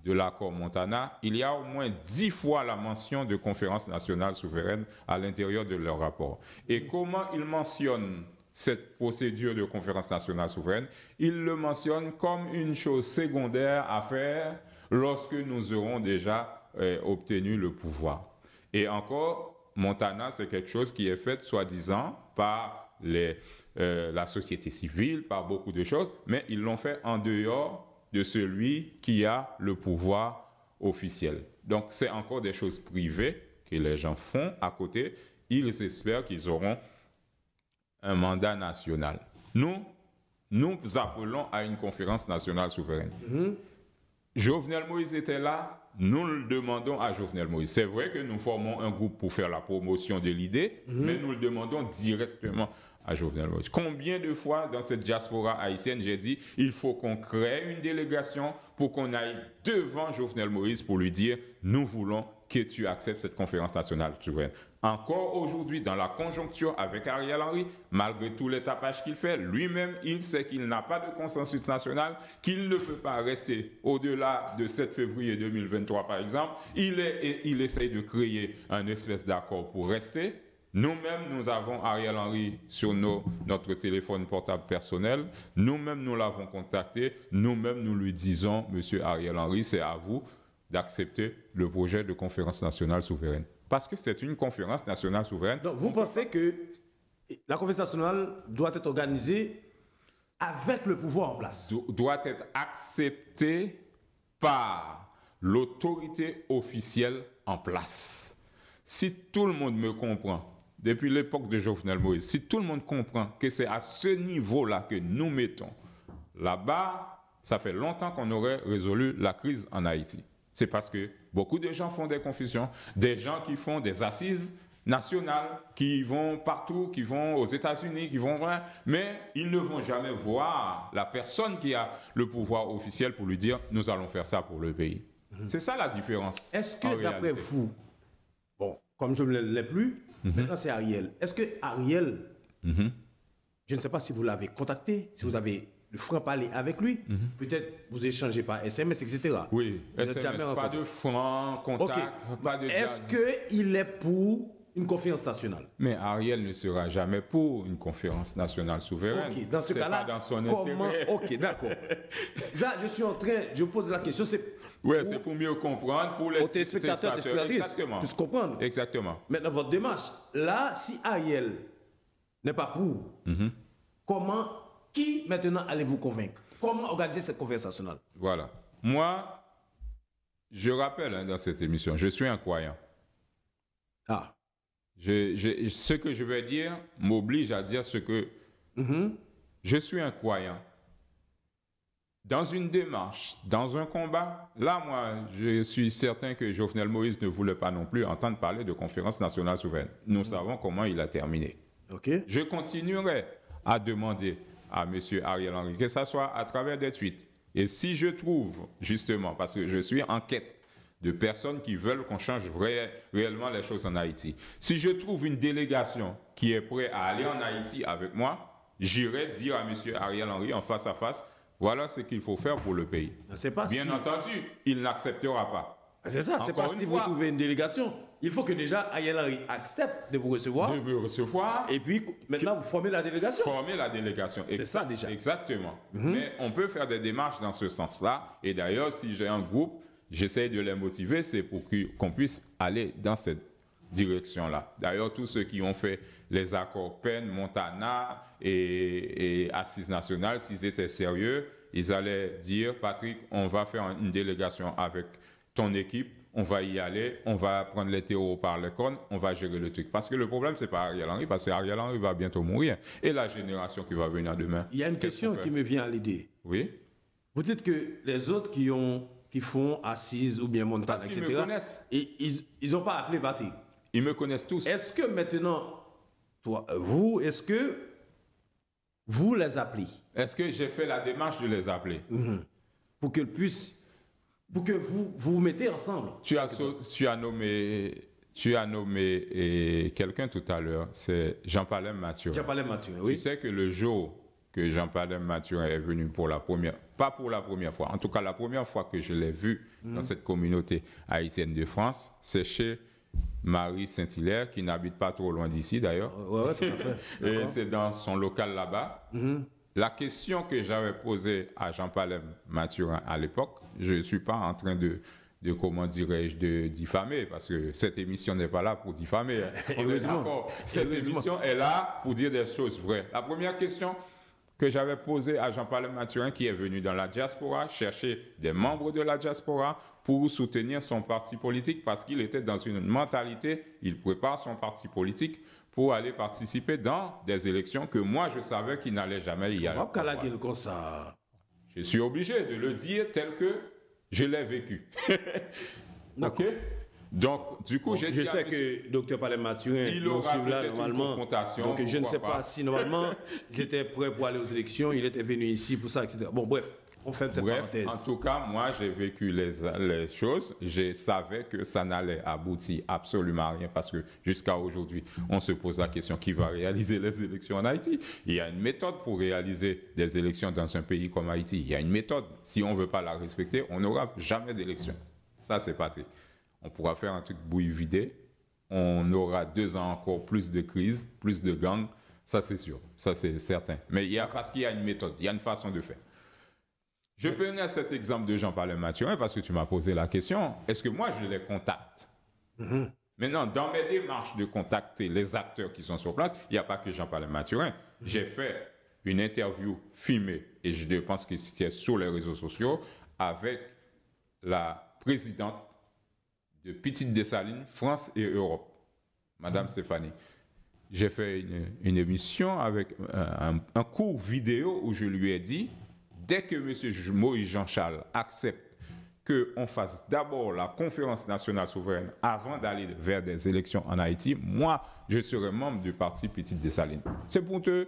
Speaker 3: de l'accord Montana, il y a au moins 10 fois la mention de conférence nationale souveraine à l'intérieur de leur rapport. Et comment ils mentionnent cette procédure de conférence nationale souveraine? Ils le mentionnent comme une chose secondaire à faire lorsque nous aurons déjà obtenu le pouvoir. Et encore, Montana, c'est quelque chose qui est fait, soi-disant, par la société civile, par beaucoup de choses, mais ils l'ont fait en dehors de celui qui a le pouvoir officiel. Donc, c'est encore des choses privées que les gens font à côté. Ils espèrent qu'ils auront un mandat national. Nous, nous appelons à une conférence nationale souveraine. Jovenel Moïse était là, nous le demandons à Jovenel Moïse. C'est vrai que nous formons un groupe pour faire la promotion de l'idée, mais nous le demandons directement à Jovenel Moïse. Combien de fois dans cette diaspora haïtienne, j'ai dit, il faut qu'on crée une délégation pour qu'on aille devant Jovenel Moïse pour lui dire, nous voulons que tu acceptes cette conférence nationale souveraine. Encore aujourd'hui, dans la conjoncture avec Ariel Henry, malgré tous les tapages qu'il fait, lui-même, il sait qu'il n'a pas de consensus national, qu'il ne peut pas rester au-delà de 7 février 2023, par exemple. Il essaye de créer un espèce d'accord pour rester. Nous-mêmes, nous avons Ariel Henry sur notre téléphone portable personnel. Nous-mêmes, nous l'avons contacté. Nous-mêmes, nous lui disons, Monsieur Ariel Henry, c'est à vous d'accepter le projet de conférence nationale souveraine. Parce que c'est une conférence nationale souveraine.
Speaker 2: Donc, vous pensez que la conférence nationale doit être organisée avec le pouvoir en place?
Speaker 3: Doit être acceptée par l'autorité officielle en place. Si tout le monde me comprend, depuis l'époque de Jovenel Moïse, si tout le monde comprend que c'est à ce niveau-là que nous mettons là-bas, ça fait longtemps qu'on aurait résolu la crise en Haïti. C'est parce que beaucoup de gens font des confusions, des gens qui font des assises nationales, qui vont partout, qui vont aux États-Unis, qui vont... Mais ils ne vont jamais voir la personne qui a le pouvoir officiel pour lui dire « nous allons faire ça pour le pays ». C'est ça la différence.
Speaker 2: Est-ce que d'après vous, bon, comme je ne l'ai plus, maintenant c'est Ariel. Est-ce que Ariel, je ne sais pas si vous l'avez contacté, si vous avez le franc-parler avec lui, peut-être vous échangez par SMS, etc.
Speaker 3: Oui, SMS, pas de franc contact, pas de...
Speaker 2: Est-ce qu'il est pour une conférence nationale?
Speaker 3: Mais Ariel ne sera jamais pour une conférence nationale souveraine.
Speaker 2: Ok, dans ce cas-là,
Speaker 3: pas dans son
Speaker 2: comment...
Speaker 3: intérêt.
Speaker 2: Ok, d'accord. Là, je pose la question, c'est...
Speaker 3: Oui, c'est pour mieux comprendre, pour les
Speaker 2: téléspectateurs, téléspectatrices,
Speaker 3: exactement.
Speaker 2: puissent comprendre.
Speaker 3: Exactement.
Speaker 2: Maintenant, votre démarche, là, si Ariel n'est pas pour, qui maintenant allez-vous convaincre? Comment organiser cette conférence nationale?
Speaker 3: Voilà. Moi, je rappelle dans cette émission, je suis un croyant.
Speaker 2: Ah.
Speaker 3: Ce que je vais dire m'oblige à dire ce que... Je suis un croyant. Dans une démarche, dans un combat, là, moi, je suis certain que Jovenel Moïse ne voulait pas non plus entendre parler de conférence nationale souveraine. Nous savons comment il a terminé.
Speaker 2: Okay.
Speaker 3: Je continuerai à demander à M. Ariel Henry, que ce soit à travers des tweets. Et si je trouve, justement, parce que je suis en quête de personnes qui veulent qu'on change réellement les choses en Haïti, si je trouve une délégation qui est prête à aller en Haïti avec moi, j'irai dire à M. Ariel Henry en face à face, voilà ce qu'il faut faire pour le pays. Bien entendu, il n'acceptera pas.
Speaker 2: C'est ça, c'est pas si vous trouvez une délégation. Il faut que déjà Ariel Henry accepte de vous recevoir.
Speaker 3: De me recevoir.
Speaker 2: Et puis, maintenant, vous formez la délégation.
Speaker 3: Former la délégation.
Speaker 2: C'est ça déjà.
Speaker 3: Exactement. Mais on peut faire des démarches dans ce sens-là. Et d'ailleurs, si j'ai un groupe, j'essaie de les motiver, c'est pour qu'on puisse aller dans cette direction-là. D'ailleurs, tous ceux qui ont fait les accords Penn, Montana et Assises nationales, s'ils étaient sérieux, ils allaient dire, Patrick, on va faire une délégation avec ton équipe, on va y aller, on va prendre les taureaux par les cornes, on va gérer le truc. Parce que le problème, c'est pas Ariel Henry, parce que Ariel Henry va bientôt mourir. Et la génération qui va venir demain.
Speaker 2: Il y a une question qui me vient à l'idée.
Speaker 3: Oui.
Speaker 2: Vous dites que les autres qui font Assises ou bien Montana, etc.,
Speaker 3: me connaissent.
Speaker 2: Ils n'ont pas appelé Patrick.
Speaker 3: Ils me connaissent tous.
Speaker 2: Est-ce que maintenant, est-ce que vous les appelez?
Speaker 3: Est-ce que j'ai fait la démarche de les appeler?
Speaker 2: Pour qu'ils puissent, pour que vous vous mettez ensemble.
Speaker 3: Tu as nommé quelqu'un tout à l'heure, c'est Jean-Palem Mathurin.
Speaker 2: Jean-Palem Mathurin, oui.
Speaker 3: Tu sais que le jour que Jean-Palem Mathurin est venu pas pour la première fois, en tout cas la première fois que je l'ai vu dans cette communauté haïtienne de France, c'est chez Marie Saint-Hilaire, qui n'habite pas trop loin d'ici d'ailleurs.
Speaker 2: Ouais, tout à fait.
Speaker 3: Et c'est dans son local là-bas. La question que j'avais posée à Jean-Palem Mathurin à l'époque, je ne suis pas en train de comment dirais-je, de diffamer, parce que cette émission n'est pas là pour diffamer. Cette émission est là pour dire des choses vraies. La première question, que j'avais posée à Jean-Paul Mathurin, qui est venu dans la diaspora chercher des membres de la diaspora pour soutenir son parti politique, parce qu'il était dans une mentalité, il prépare son parti politique pour aller participer dans des élections que moi, je savais qu'il n'allait jamais y aller. Je suis obligé de le dire tel que je l'ai vécu.
Speaker 2: OK.
Speaker 3: Donc, du coup,
Speaker 2: je sais que Dr. Palais Mathurin,
Speaker 3: il aura peut-être une confrontation.
Speaker 2: Donc, je ne sais pas si normalement, ils étaient prêts pour aller aux élections, il était venu ici pour ça, etc. Bon, bref, on fait cette parenthèse.
Speaker 3: En tout cas, moi, j'ai vécu les choses. Je savais que ça n'allait aboutir absolument à rien parce que jusqu'à aujourd'hui, on se pose la question qui va réaliser les élections en Haïti. Il y a une méthode pour réaliser des élections dans un pays comme Haïti. Il y a une méthode. Si on ne veut pas la respecter, on n'aura jamais d'élection. Ça, c'est pas vrai. On pourra faire un truc bouille vidé. On aura 2 ans encore plus de crises, plus de gangs. Ça, c'est sûr. Ça, c'est certain. Mais parce qu'il y a une méthode, il y a une façon de faire. Je prenais cet exemple de Jean-Paul Mathurin parce que tu m'as posé la question. Est-ce que moi, je les contacte? Maintenant, dans mes démarches de contacter les acteurs qui sont sur place, il n'y a pas que Jean-Paul Mathurin. J'ai fait une interview filmée, et je pense que c'est sur les réseaux sociaux, avec la présidente de Petite Dessalines, France et Europe, Madame Stéphanie. J'ai fait une émission avec un court vidéo où je lui ai dit, dès que M. Moïse Jean-Charles accepte qu'on fasse d'abord la conférence nationale souveraine avant d'aller vers des élections en Haïti, moi, je serai membre du parti Petite Dessalines. C'est pour te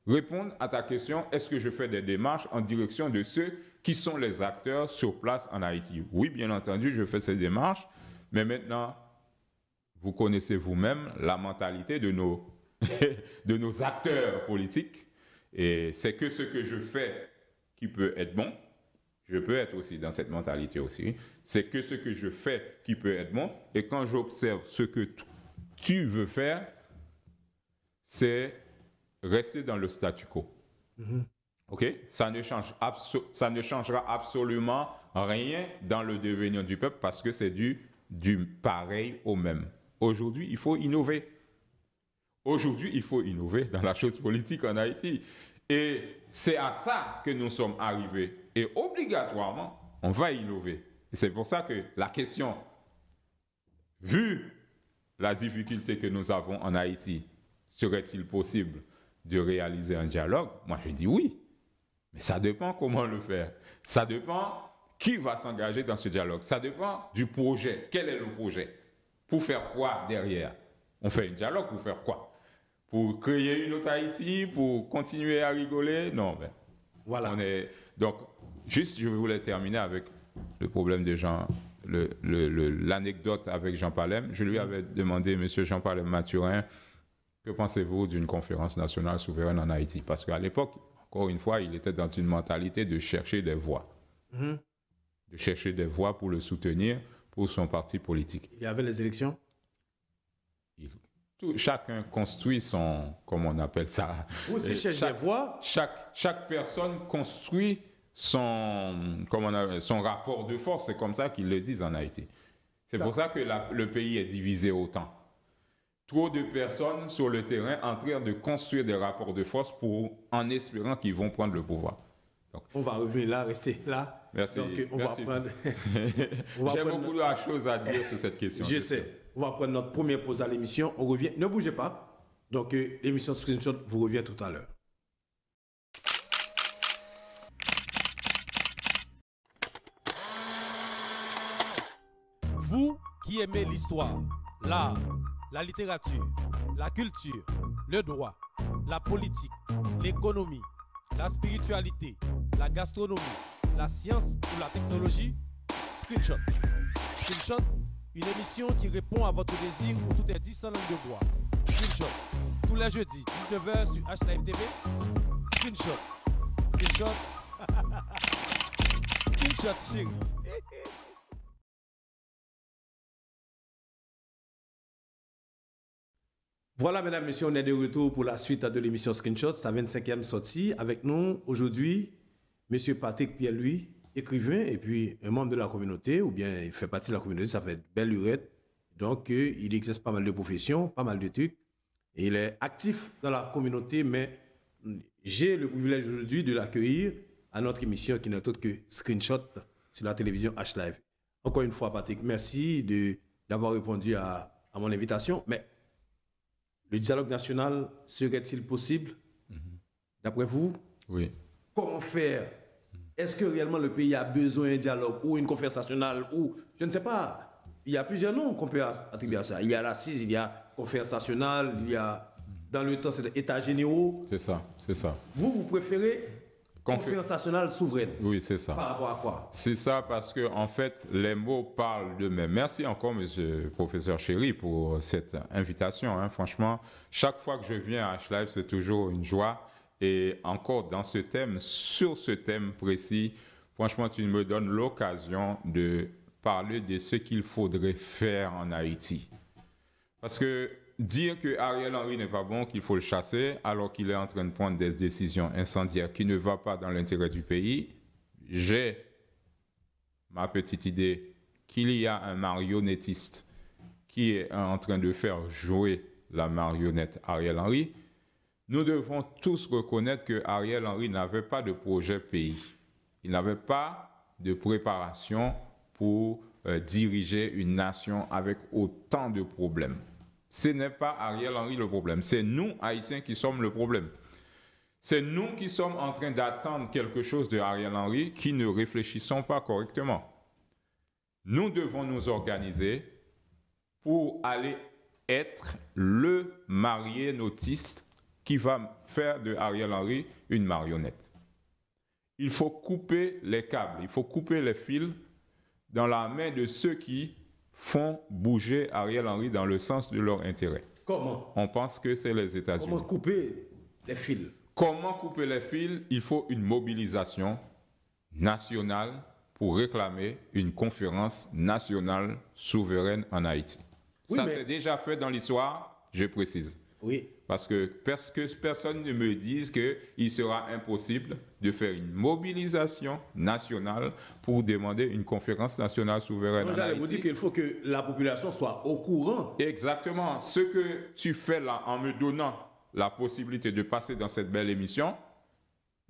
Speaker 3: répondre à ta question, est-ce que je fais des démarches en direction de ceux qui sont les acteurs sur place en Haïti? Oui, bien entendu, je fais ces démarches, mais maintenant, vous connaissez vous-même la mentalité de nos, de nos acteurs politiques, et c'est que ce que je fais qui peut être bon, je peux être aussi dans cette mentalité aussi. C'est que ce que je fais qui peut être bon, et quand j'observe ce que tu veux faire, c'est rester dans le statu quo. OK? Ça ne changera absolument rien dans le devenir du peuple parce que c'est du pareil au même. Aujourd'hui, il faut innover. Aujourd'hui, il faut innover dans la chose politique en Haïti. Et c'est à ça que nous sommes arrivés. Et obligatoirement, on va innover. Et c'est pour ça que la question, vu la difficulté que nous avons en Haïti, serait-il possible de réaliser un dialogue? Moi, je dis oui. Mais ça dépend comment le faire. Ça dépend qui va s'engager dans ce dialogue. Ça dépend du projet. Quel est le projet? Pour faire quoi derrière? On fait un dialogue pour faire quoi? Pour créer une autre Haïti, pour continuer à rigoler? Non, ben,
Speaker 2: voilà.
Speaker 3: Donc, juste, je voulais terminer avec le problème de Jean, l'anecdote avec Jean Palem. Je lui avais demandé, monsieur Jean Palem Mathurin, que pensez-vous d'une conférence nationale souveraine en Haïti? Parce qu'à l'époque, encore une fois, il était dans une mentalité de chercher des voix. De chercher des voix pour le soutenir, pour son parti politique.
Speaker 2: Il y avait les élections?
Speaker 3: Chacun construit son, comment on appelle ça?
Speaker 2: Oui, c'est chercher des voix.
Speaker 3: Chaque personne construit son rapport de force. C'est comme ça qu'ils le disent en Haïti. C'est pour ça que le pays est divisé autant. Trop de personnes sur le terrain en train de construire des rapports de force en espérant qu'ils vont prendre le pouvoir. Donc,
Speaker 2: on va revenir là, rester là.
Speaker 3: Merci.
Speaker 2: Donc,
Speaker 3: merci. J'ai beaucoup de choses à dire sur cette question.
Speaker 2: Je sais. On va prendre notre première pause à l'émission. On revient. Ne bougez pas. Donc, l'émission Screenshot vous revient tout à l'heure.
Speaker 1: Vous qui aimez l'histoire, l'art, la littérature, la culture, le droit, la politique, l'économie, la spiritualité, la gastronomie, la science ou la technologie, Screenshot. Screenshot, une émission qui répond à votre désir où tout est dit sans langue de bois. Screenshot, tous les jeudis, 19h sur HLive TV. Screenshot. Screenshot. Screenshot, chérie.
Speaker 2: Voilà, mesdames, messieurs, on est de retour pour la suite de l'émission Screenshot, sa 25e sortie. Avec nous, aujourd'hui, M. Patrick Pierre-Louis, écrivain et puis un membre de la communauté, ou bien il fait partie de la communauté, ça fait belle lurette. Donc, il exerce pas mal de professions, pas mal de trucs. Et il est actif dans la communauté, mais j'ai le privilège aujourd'hui de l'accueillir à notre émission qui n'est autre que Screenshot sur la télévision H-Live. Encore une fois, Patrick, merci d'avoir répondu à mon invitation. Mais le dialogue national serait-il possible, d'après vous?
Speaker 3: Oui.
Speaker 2: Comment faire? Est-ce que réellement le pays a besoin d'un dialogue ou une conférence nationale ou je ne sais pas. Il y a plusieurs noms qu'on peut attribuer à ça. Il y a l'assise, il y a conférence nationale, il y a dans le temps c'est états généraux.
Speaker 3: C'est ça, c'est ça.
Speaker 2: Vous préférez conférence nationale souveraine?
Speaker 3: Oui, c'est ça.
Speaker 2: Par rapport à quoi?
Speaker 3: C'est ça parce que en fait les mots parlent d'eux-mêmes. Merci encore monsieur le professeur Chéri pour cette invitation. Hein. Franchement, chaque fois que je viens à H-Live, c'est toujours une joie. Et encore dans ce thème, sur ce thème précis, franchement, tu me donnes l'occasion de parler de ce qu'il faudrait faire en Haïti. Parce que dire que Ariel Henry n'est pas bon, qu'il faut le chasser, alors qu'il est en train de prendre des décisions incendiaires qui ne vont pas dans l'intérêt du pays, j'ai ma petite idée qu'il y a un marionnettiste qui est en train de faire jouer la marionnette Ariel Henry. Nous devons tous reconnaître que Ariel Henry n'avait pas de projet pays. Il n'avait pas de préparation pour diriger une nation avec autant de problèmes. Ce n'est pas Ariel Henry le problème, c'est nous, Haïtiens, qui sommes le problème. C'est nous qui sommes en train d'attendre quelque chose de Ariel Henry qui ne réfléchissons pas correctement. Nous devons nous organiser pour aller être le marionnettiste qui va faire de Ariel Henry une marionnette. Il faut couper les câbles, il faut couper les fils dans la main de ceux qui font bouger Ariel Henry dans le sens de leur intérêt.
Speaker 2: Comment?
Speaker 3: On pense que c'est les États-Unis.
Speaker 2: Comment couper les fils?
Speaker 3: Comment couper les fils? Il faut une mobilisation nationale pour réclamer une conférence nationale souveraine en Haïti. Oui, ça, c'est déjà fait dans l'histoire, je précise.
Speaker 2: Oui.
Speaker 3: Parce que personne ne me dise qu'il sera impossible de faire une mobilisation nationale pour demander une conférence nationale souveraine.
Speaker 2: J'allais vous dire qu'il faut que la population soit au courant.
Speaker 3: Exactement. Ce que tu fais là en me donnant la possibilité de passer dans cette belle émission,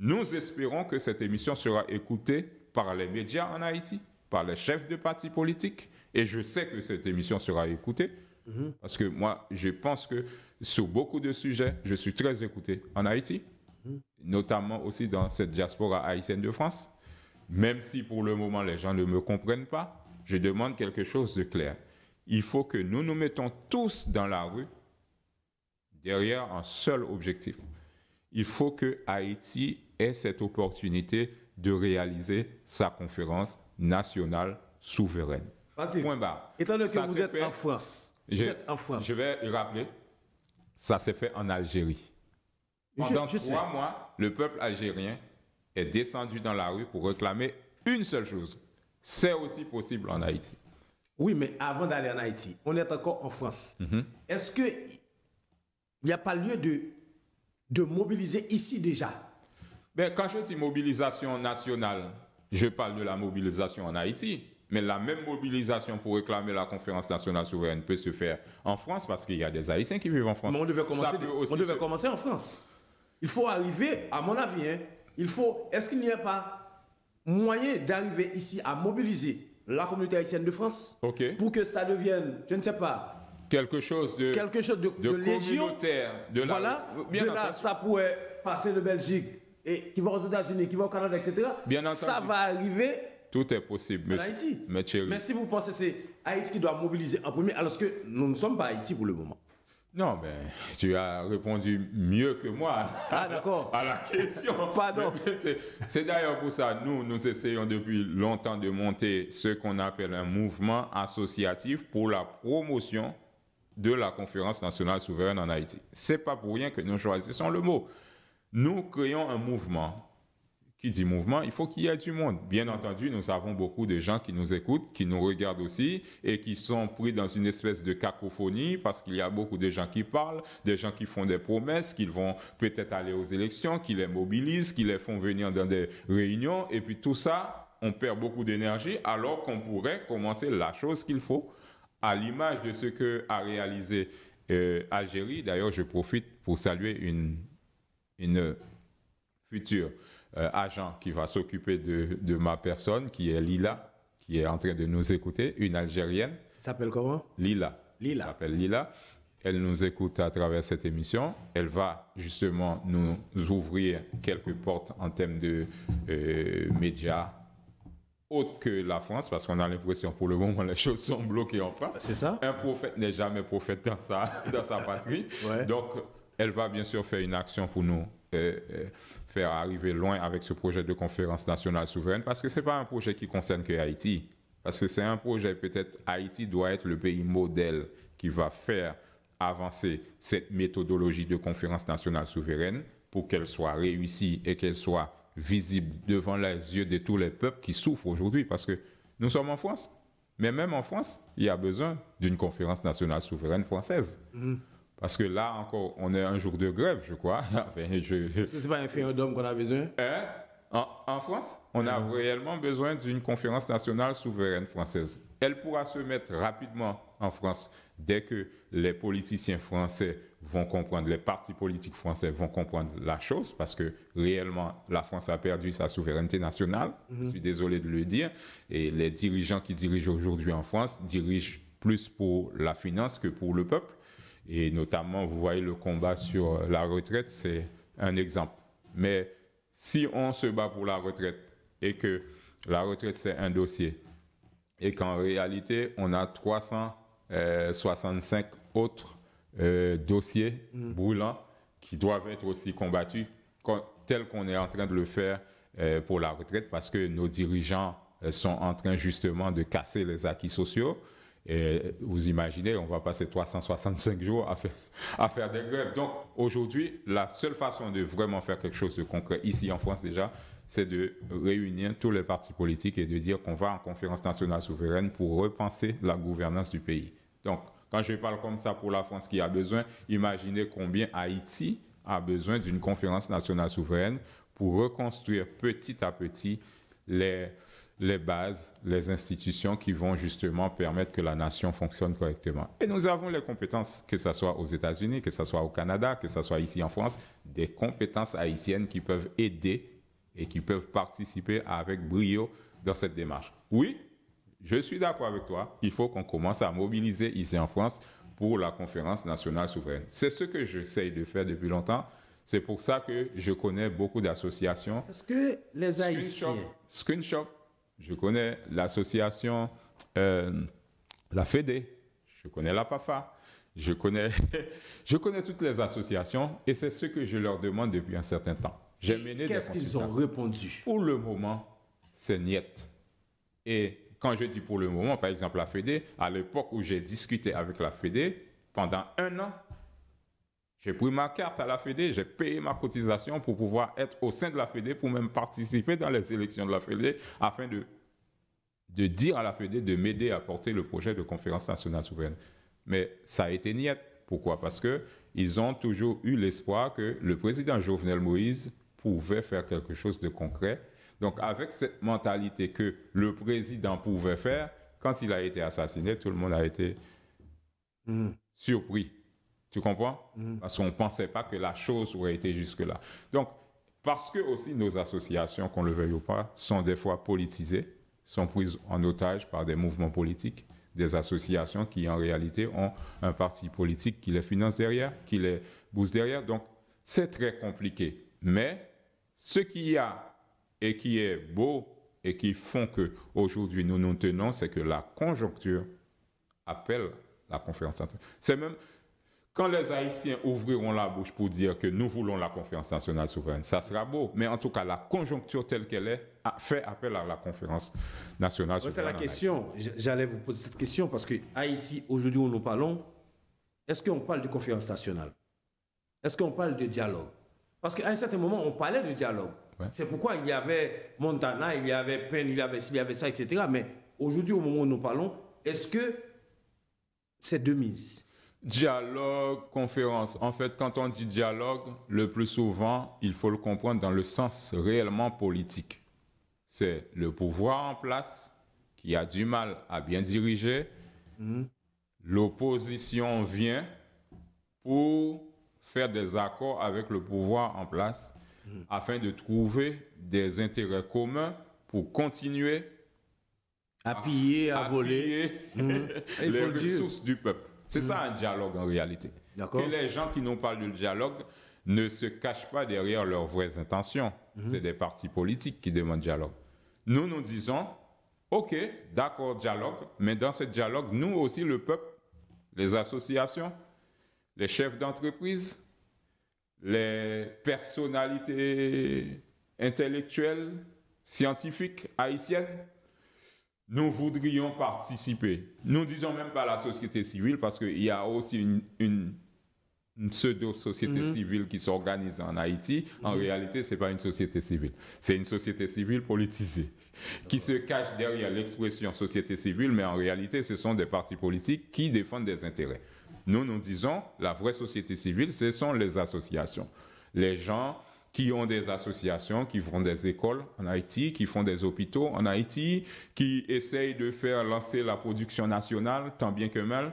Speaker 3: nous espérons que cette émission sera écoutée par les médias en Haïti, par les chefs de partis politiques, et je sais que cette émission sera écoutée. Parce que moi, je pense que sur beaucoup de sujets, je suis très écouté en Haïti, notamment aussi dans cette diaspora haïtienne de France. Même si pour le moment, les gens ne me comprennent pas, je demande quelque chose de clair. Il faut que nous nous mettons tous dans la rue derrière un seul objectif. Il faut que Haïti ait cette opportunité de réaliser sa conférence nationale souveraine.
Speaker 2: Patrick,
Speaker 3: point barre.
Speaker 2: Étant donné que vous êtes en France,
Speaker 3: je vais rappeler, ça s'est fait en Algérie. Pendant 3 mois, le peuple algérien est descendu dans la rue pour réclamer une seule chose. C'est aussi possible en Haïti.
Speaker 2: Oui, mais avant d'aller en Haïti, on est encore en France. Est-ce qu'il n'y a pas lieu de mobiliser ici déjà?
Speaker 3: Ben, quand je dis mobilisation nationale, je parle de la mobilisation en Haïti. Mais la même mobilisation pour réclamer la conférence nationale souveraine peut se faire en France parce qu'il y a des Haïtiens qui vivent en France.
Speaker 2: Mais on devait commencer en France. Il faut arriver, à mon avis, est-ce qu'il n'y a pas moyen d'arriver ici à mobiliser la communauté haïtienne de France pour que ça devienne, je ne sais pas,
Speaker 3: quelque chose de
Speaker 2: légion,
Speaker 3: communautaire.
Speaker 2: Là, ça pourrait passer de Belgique et qui va aux États-Unis, qui va au Canada, etc.
Speaker 3: Bien entendu.
Speaker 2: Ça va arriver.
Speaker 3: Tout est possible,
Speaker 2: en Haïti.
Speaker 3: Mais
Speaker 2: si vous pensez que c'est Haïti qui doit mobiliser en premier, alors que nous ne sommes pas Haïti pour le moment.
Speaker 3: Non, mais tu as répondu mieux que moi
Speaker 2: d'accord.
Speaker 3: à la question.
Speaker 2: Pardon.
Speaker 3: C'est d'ailleurs pour ça, nous essayons depuis longtemps de monter ce qu'on appelle un mouvement associatif pour la promotion de la conférence nationale souveraine en Haïti. Ce n'est pas pour rien que nous choisissons le mot. Nous créons un mouvement. Qui dit mouvement, il faut qu'il y ait du monde. Bien entendu, nous avons beaucoup de gens qui nous écoutent, qui nous regardent aussi et qui sont pris dans une espèce de cacophonie parce qu'il y a beaucoup de gens qui parlent, des gens qui font des promesses, qu'ils vont peut-être aller aux élections, qui les mobilisent, qui les font venir dans des réunions et puis tout ça, on perd beaucoup d'énergie alors qu'on pourrait commencer la chose qu'il faut à l'image de ce que a réalisé Algérie. D'ailleurs, je profite pour saluer une une future agent qui va s'occuper de ma personne, qui est Lila, qui est en train de nous écouter, une Algérienne.
Speaker 2: Ça s'appelle comment?
Speaker 3: Lila.
Speaker 2: Lila.
Speaker 3: Elle s'appelle Lila. Elle nous écoute à travers cette émission. Elle va justement nous ouvrir quelques portes en termes de médias autres que la France, parce qu'on a l'impression pour le moment les choses sont bloquées en France.
Speaker 2: C'est ça.
Speaker 3: Un prophète n'est jamais prophète dans sa patrie.
Speaker 2: Ouais.
Speaker 3: Donc, elle va bien sûr faire une action pour nous faire arriver loin avec ce projet de conférence nationale souveraine, parce que ce n'est pas un projet qui concerne que Haïti. Parce que c'est un projet, peut-être, Haïti doit être le pays modèle qui va faire avancer cette méthodologie de conférence nationale souveraine pour qu'elle soit réussie et qu'elle soit visible devant les yeux de tous les peuples qui souffrent aujourd'hui. Parce que nous sommes en France, mais même en France, il y a besoin d'une conférence nationale souveraine française. Parce que là encore, on est un jour de grève, je crois. Enfin,
Speaker 2: Est-ce que ce n'est pas un référendum qu'on a besoin?
Speaker 3: En France, on a réellement besoin d'une conférence nationale souveraine française. Elle pourra se mettre rapidement en France dès que les politiciens français vont comprendre, les partis politiques français vont comprendre la chose, parce que réellement, la France a perdu sa souveraineté nationale, je suis désolé de le dire, et les dirigeants qui dirigent aujourd'hui en France dirigent plus pour la finance que pour le peuple. Et notamment, vous voyez le combat sur la retraite, c'est un exemple. Mais si on se bat pour la retraite et que la retraite, c'est un dossier, et qu'en réalité, on a 365 autres dossiers brûlants qui doivent être aussi combattus, tel qu'on est en train de le faire pour la retraite, parce que nos dirigeants sont en train justement de casser les acquis sociaux. Et vous imaginez, on va passer 365 jours à faire des grèves. Donc aujourd'hui, la seule façon de vraiment faire quelque chose de concret, ici en France déjà, c'est de réunir tous les partis politiques et de dire qu'on va en conférence nationale souveraine pour repenser la gouvernance du pays. Donc, quand je parle comme ça pour la France qui a besoin, imaginez combien Haïti a besoin d'une conférence nationale souveraine pour reconstruire petit à petit les bases, les institutions qui vont justement permettre que la nation fonctionne correctement. Et nous avons les compétences, que ce soit aux États-Unis, que ce soit au Canada, que ce soit ici en France, des compétences haïtiennes qui peuvent aider et qui peuvent participer avec brio dans cette démarche. Oui, je suis d'accord avec toi, il faut qu'on commence à mobiliser ici en France pour la conférence nationale souveraine. C'est ce que j'essaye de faire depuis longtemps. C'est pour ça que je connais beaucoup d'associations.
Speaker 2: Est-ce que les Haïtiens...
Speaker 3: Screenshot. Je connais l'association, la FEDE, je connais la PAFA, je connais toutes les associations et c'est ce que je leur demande depuis un certain temps.
Speaker 2: Qu'est-ce qu'ils ont répondu?
Speaker 3: Pour le moment, c'est niet. Et quand je dis pour le moment, par exemple la FEDE, à l'époque où j'ai discuté avec la FEDE, pendant 1 an, j'ai pris ma carte à la FEDE, j'ai payé ma cotisation pour pouvoir être au sein de la FEDE, pour même participer dans les élections de la FEDE, afin de dire à la FEDE de m'aider à porter le projet de conférence nationale souveraine. Mais ça a été niet. Pourquoi? Parce qu'ils ont toujours eu l'espoir que le président Jovenel Moïse pouvait faire quelque chose de concret. Donc avec cette mentalité que le président pouvait faire, quand il a été assassiné, tout le monde a été surpris. Tu comprends? Parce qu'on ne pensait pas que la chose aurait été jusque-là. Donc, parce que aussi nos associations, qu'on le veuille ou pas, sont des fois politisées, sont prises en otage par des mouvements politiques, des associations qui en réalité ont un parti politique qui les finance derrière, qui les booste derrière. Donc, c'est très compliqué. Mais ce qu'il y a et qui est beau et qui font qu'aujourd'hui nous nous tenons, c'est que la conjoncture appelle la conférence nationale. C'est même... Quand les Haïtiens ouvriront la bouche pour dire que nous voulons la conférence nationale souveraine, ça sera beau. Mais en tout cas, la conjoncture telle qu'elle est fait appel à la conférence nationale souveraine.
Speaker 2: C'est la question. J'allais vous poser cette question parce que Haïti, aujourd'hui où nous parlons, est-ce qu'on parle de conférence nationale? Est-ce qu'on parle de dialogue? Parce qu'à un certain moment, on parlait de dialogue. Ouais. C'est pourquoi il y avait Montana, il y avait Penn, il y avait ça, etc. Mais aujourd'hui, au moment où nous parlons, est-ce que c'est de mise?
Speaker 3: Dialogue, conférence. En fait, quand on dit dialogue, le plus souvent, il faut le comprendre dans le sens réellement politique. C'est le pouvoir en place qui a du mal à bien diriger. L'opposition vient pour faire des accords avec le pouvoir en place afin de trouver des intérêts communs pour continuer
Speaker 2: à piller, à voler
Speaker 3: les ressources du peuple. C'est ça un dialogue en réalité. Que les gens qui nous parlent du dialogue ne se cachent pas derrière leurs vraies intentions. C'est des partis politiques qui demandent dialogue. Nous disons, OK, d'accord, dialogue, mais dans ce dialogue, nous aussi, le peuple, les associations, les chefs d'entreprise, les personnalités intellectuelles, scientifiques, haïtiennes, nous voudrions participer. Nous ne disons même pas la société civile parce qu'il y a aussi une pseudo-société civile qui s'organise en Haïti. En réalité, ce n'est pas une société civile. C'est une société civile politisée qui se cache derrière l'expression société civile, mais en réalité, ce sont des partis politiques qui défendent des intérêts. Nous disons, la vraie société civile, ce sont les associations. Les gens qui ont des associations, qui font des écoles en Haïti, qui font des hôpitaux en Haïti, qui essayent de faire lancer la production nationale, tant bien que mal.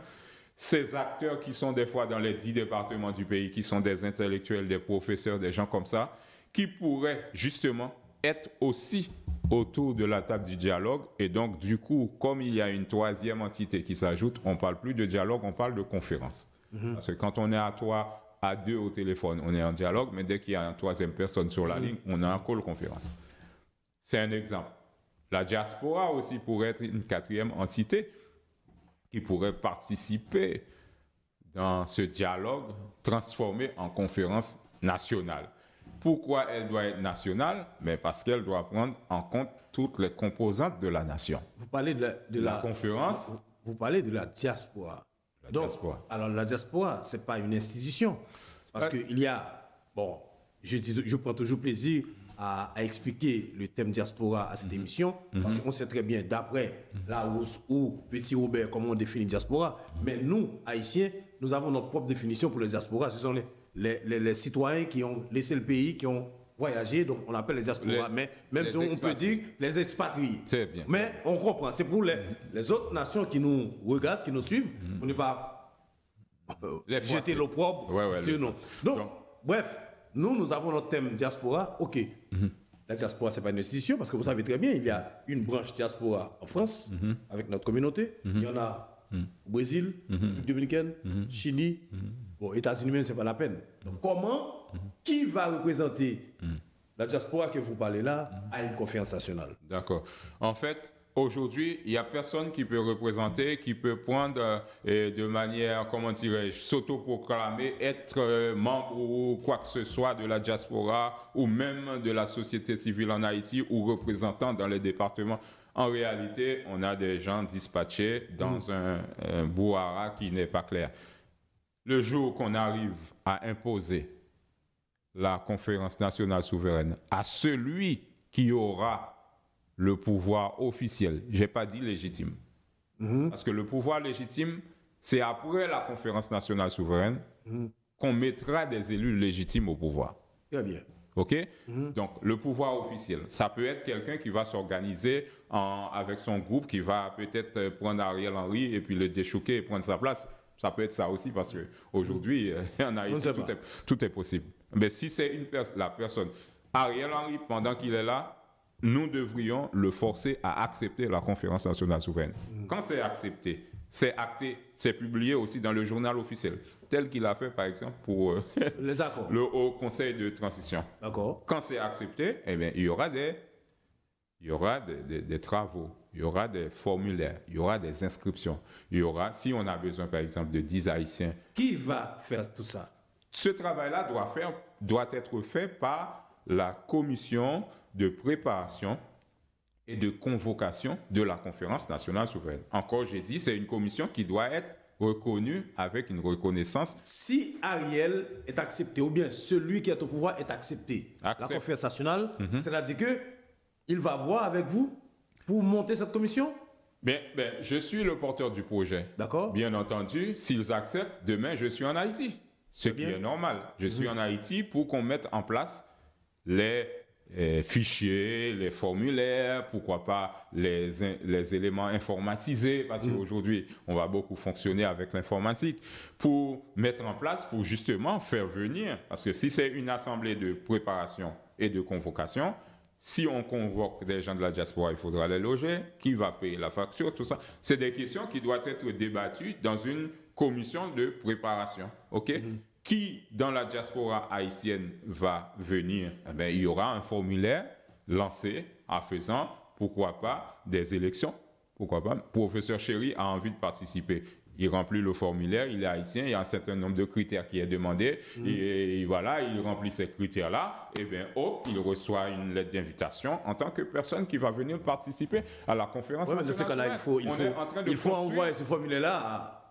Speaker 3: Ces acteurs qui sont des fois dans les 10 départements du pays, qui sont des intellectuels, des professeurs, des gens comme ça, qui pourraient justement être aussi autour de la table du dialogue. Et donc, du coup, comme il y a une troisième entité qui s'ajoute, on ne parle plus de dialogue, on parle de conférence. Parce que quand on est à deux au téléphone, on est en dialogue, mais dès qu'il y a une troisième personne sur la ligne, on a un call conférence. C'est un exemple. La diaspora aussi pourrait être une quatrième entité qui pourrait participer dans ce dialogue transformé en conférence nationale. Pourquoi elle doit être nationale? Mais parce qu'elle doit prendre en compte toutes les composantes de la nation.
Speaker 2: Vous parlez de la
Speaker 3: conférence.
Speaker 2: Vous parlez de la diaspora. Alors la diaspora, ce n'est pas une institution. Parce qu'il y a, bon, je prends toujours plaisir à expliquer le thème diaspora à cette émission, parce qu'on sait très bien, d'après Larousse ou Petit Robert, comment on définit diaspora, mais nous, Haïtiens, nous avons notre propre définition pour les diasporas. Ce sont les citoyens qui ont laissé le pays, qui ont voyagé, donc on appelle les diasporas, mais même si on peut dire les expatriés.
Speaker 3: C'est bien.
Speaker 2: Mais on reprend, c'est pour les autres nations qui nous regardent, qui nous suivent, on n'est pas jeter l'opprobre sur nous. Donc, bref, nous avons notre thème diaspora, ok. La diaspora, ce n'est pas une institution, parce que vous savez très bien, il y a une branche diaspora en France, avec notre communauté, il y en a au Brésil, République dominicaine, Chili, bon, États-Unis même, ce n'est pas la peine. Donc comment, qui va représenter la diaspora que vous parlez là à une conférence nationale?
Speaker 3: D'accord. En fait, aujourd'hui, il n'y a personne qui peut représenter, qui peut prendre de manière, comment dirais-je, s'autoproclamer, être membre ou quoi que ce soit de la diaspora ou même de la société civile en Haïti ou représentant dans les départements. En réalité, on a des gens dispatchés dans un brouhaha qui n'est pas clair. Le jour qu'on arrive à imposer la conférence nationale souveraine à celui qui aura le pouvoir officiel, je n'ai pas dit légitime, parce que le pouvoir légitime, c'est après la conférence nationale souveraine qu'on mettra des élus légitimes au pouvoir.
Speaker 2: Très bien.
Speaker 3: OK? Donc, le pouvoir officiel, ça peut être quelqu'un qui va s'organiser avec son groupe, qui va peut-être prendre Ariel Henry et puis le déchouquer et prendre sa place. Ça peut être ça aussi, parce qu'aujourd'hui, en Haïti, tout est possible. Mais si c'est la personne, Ariel Henry, pendant qu'il est là, nous devrions le forcer à accepter la conférence nationale souveraine. Quand c'est accepté, c'est acté, c'est publié aussi dans le journal officiel, tel qu'il a fait par exemple pour
Speaker 2: les accords.
Speaker 3: Le Haut Conseil de transition.
Speaker 2: D'accord.
Speaker 3: Quand c'est accepté, eh bien, il y aura des travaux, il y aura des formulaires, il y aura des inscriptions, il y aura, si on a besoin par exemple de 10 Haïtiens.
Speaker 2: Qui va faire tout ça?
Speaker 3: Ce travail-là doit être fait par la commission de préparation et de convocation de la conférence nationale souveraine. Encore, j'ai dit, c'est une commission qui doit être reconnue avec une reconnaissance.
Speaker 2: Si Ariel est accepté, ou bien celui qui est au pouvoir est accepté, la conférence nationale, c'est-à-dire qu'il va voir avec vous pour monter cette commission?
Speaker 3: Bien, je suis le porteur du projet.
Speaker 2: D'accord.
Speaker 3: Bien entendu, s'ils acceptent, demain, je suis en Haïti. Ce qui est normal. Je suis en Haïti pour qu'on mette en place les fichiers, les formulaires, pourquoi pas les éléments informatisés, parce qu'aujourd'hui, on va beaucoup fonctionner avec l'informatique, pour mettre en place, pour justement faire venir, parce que si c'est une assemblée de préparation et de convocation, si on convoque des gens de la diaspora, il faudra les loger, qui va payer la facture, tout ça. C'est des questions qui doivent être débattues dans une commission de préparation, ok? Qui, dans la diaspora haïtienne, va venir? Eh bien, il y aura un formulaire lancé en faisant, pourquoi pas, des élections. Pourquoi pas? Professeur Chéri a envie de participer. Il remplit le formulaire, il est haïtien, il y a un certain nombre de critères qui est demandé. Et voilà, il remplit ces critères-là. Et bien, il reçoit une lettre d'invitation en tant que personne qui va venir participer à la conférence
Speaker 2: nationale. Mais dans ce cas-là, il faut envoyer ce formulaire-là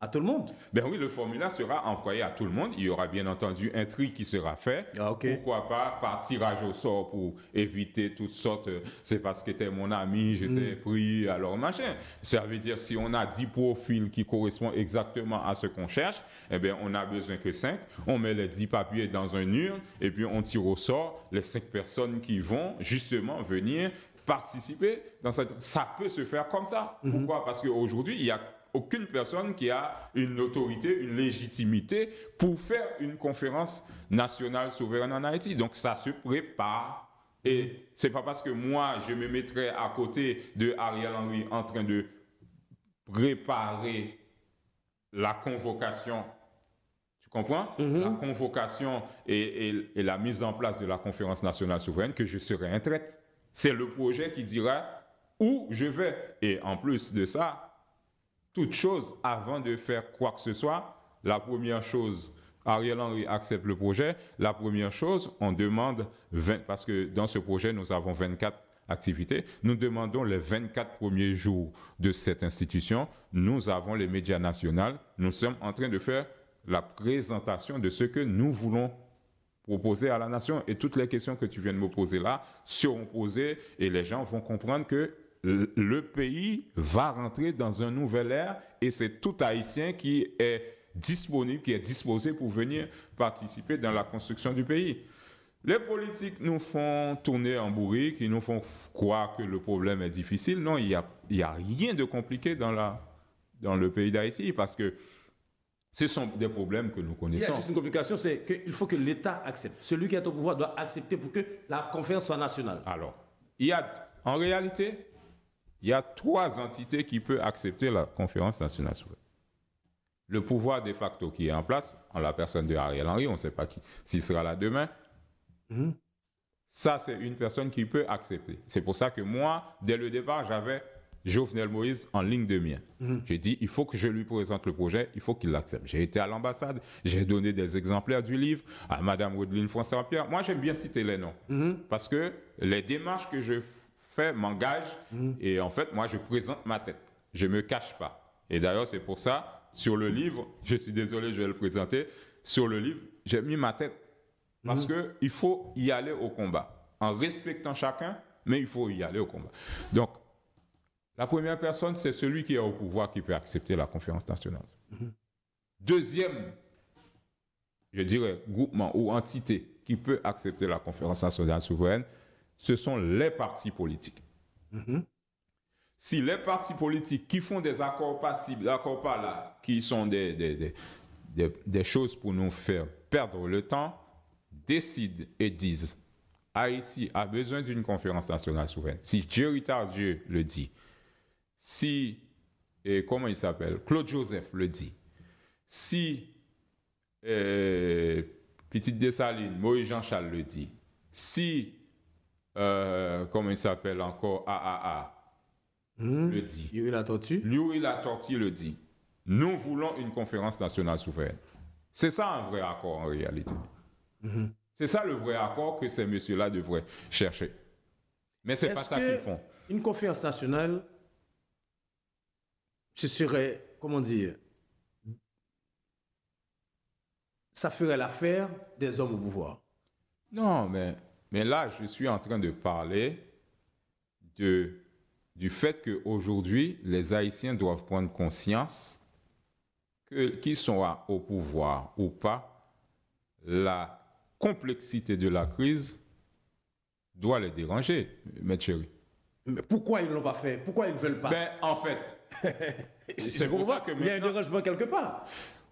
Speaker 2: à tout le monde.
Speaker 3: Ben oui, le formulaire sera envoyé à tout le monde. Il y aura bien entendu un tri qui sera fait. Pourquoi pas par tirage au sort pour éviter toutes sortes. C'est parce que t'es mon ami, je t'ai pris, alors machin. Ça veut dire si on a 10 profils qui correspondent exactement à ce qu'on cherche, eh bien on a besoin que 5. On met les 10 papiers dans un urne et puis on tire au sort les 5 personnes qui vont justement venir participer dans cette. Ça peut se faire comme ça. Pourquoi? Parce qu'aujourd'hui, il y a aucune personne qui a une autorité, une légitimité pour faire une conférence nationale souveraine en Haïti. Donc ça se prépare. Et c'est pas parce que moi, je me mettrai à côté de Ariel Henry en train de préparer la convocation. Tu comprends? La convocation et la mise en place de la conférence nationale souveraine que je serai un traître. C'est le projet qui dira où je vais. Et en plus de ça, toute chose, avant de faire quoi que ce soit, la première chose, Ariel Henry accepte le projet. La première chose, on demande 20, parce que dans ce projet, nous avons 24 activités. Nous demandons les 24 premiers jours de cette institution. Nous avons les médias nationaux. Nous sommes en train de faire la présentation de ce que nous voulons proposer à la nation. Et toutes les questions que tu viens de me poser là seront posées et les gens vont comprendre que le pays va rentrer dans un nouvel ère et c'est tout Haïtien qui est disponible, qui est disposé pour venir participer dans la construction du pays. Les politiques nous font tourner en bourrique, ils nous font croire que le problème est difficile. Non, il y a rien de compliqué dans le pays d'Haïti parce que ce sont des problèmes que nous connaissons.
Speaker 2: Il y a juste une complication, c'est qu'il faut que l'État accepte. Celui qui est au pouvoir doit accepter pour que la conférence soit nationale.
Speaker 3: Alors, en réalité, il y a 3 entités qui peuvent accepter la conférence nationale souveraine. Le pouvoir de facto qui est en place, en la personne de Ariel Henry, on ne sait pas s'il sera là demain. Ça, c'est une personne qui peut accepter. C'est pour ça que moi, dès le départ, j'avais Jovenel Moïse en ligne de mire. J'ai dit, il faut que je lui présente le projet, il faut qu'il l'accepte. J'ai été à l'ambassade, j'ai donné des exemplaires du livre à Mme Rodeline François-Pierre. Moi, j'aime bien citer les noms, parce que les démarches que je fais m'engagent, et en fait, moi, je présente ma tête. Je ne me cache pas. Et d'ailleurs, c'est pour ça, sur le livre, je suis désolé, je vais le présenter, sur le livre, j'ai mis ma tête. Parce qu'il faut y aller au combat, en respectant chacun, mais il faut y aller au combat. Donc, la première personne, c'est celui qui est au pouvoir qui peut accepter la conférence nationale. Deuxième, je dirais, groupement ou entité qui peut accepter la conférence nationale souveraine, ce sont les partis politiques. Si les partis politiques qui font des accords passibles, des accords pas là, qui sont des choses pour nous faire perdre le temps, décident et disent Haïti a besoin d'une conférence nationale souveraine. Si Jerry Tardieu le dit, si, comment il s'appelle, Claude Joseph le dit, si Petite Dessalines, Moïse Jean-Charles le dit, si, comment il s'appelle encore, AAA le dit,
Speaker 2: Louis Latortue
Speaker 3: le dit, nous voulons une conférence nationale souveraine. C'est ça un vrai accord en réalité. C'est ça le vrai accord que ces messieurs-là devraient chercher. Mais c'est pas ça qu'ils font.
Speaker 2: Une conférence nationale, ce serait, comment dire, ça ferait l'affaire des hommes au pouvoir.
Speaker 3: Non, mais là, je suis en train de parler du fait qu'aujourd'hui, les Haïtiens doivent prendre conscience qu'ils sont au pouvoir ou pas, la complexité de la crise doit les déranger, M. Chéri.
Speaker 2: Mais pourquoi ils ne l'ont pas fait? Pourquoi ils ne veulent pas?
Speaker 3: Ben, en fait,
Speaker 2: c'est pour ça qu'il y a un dérangement quelque part.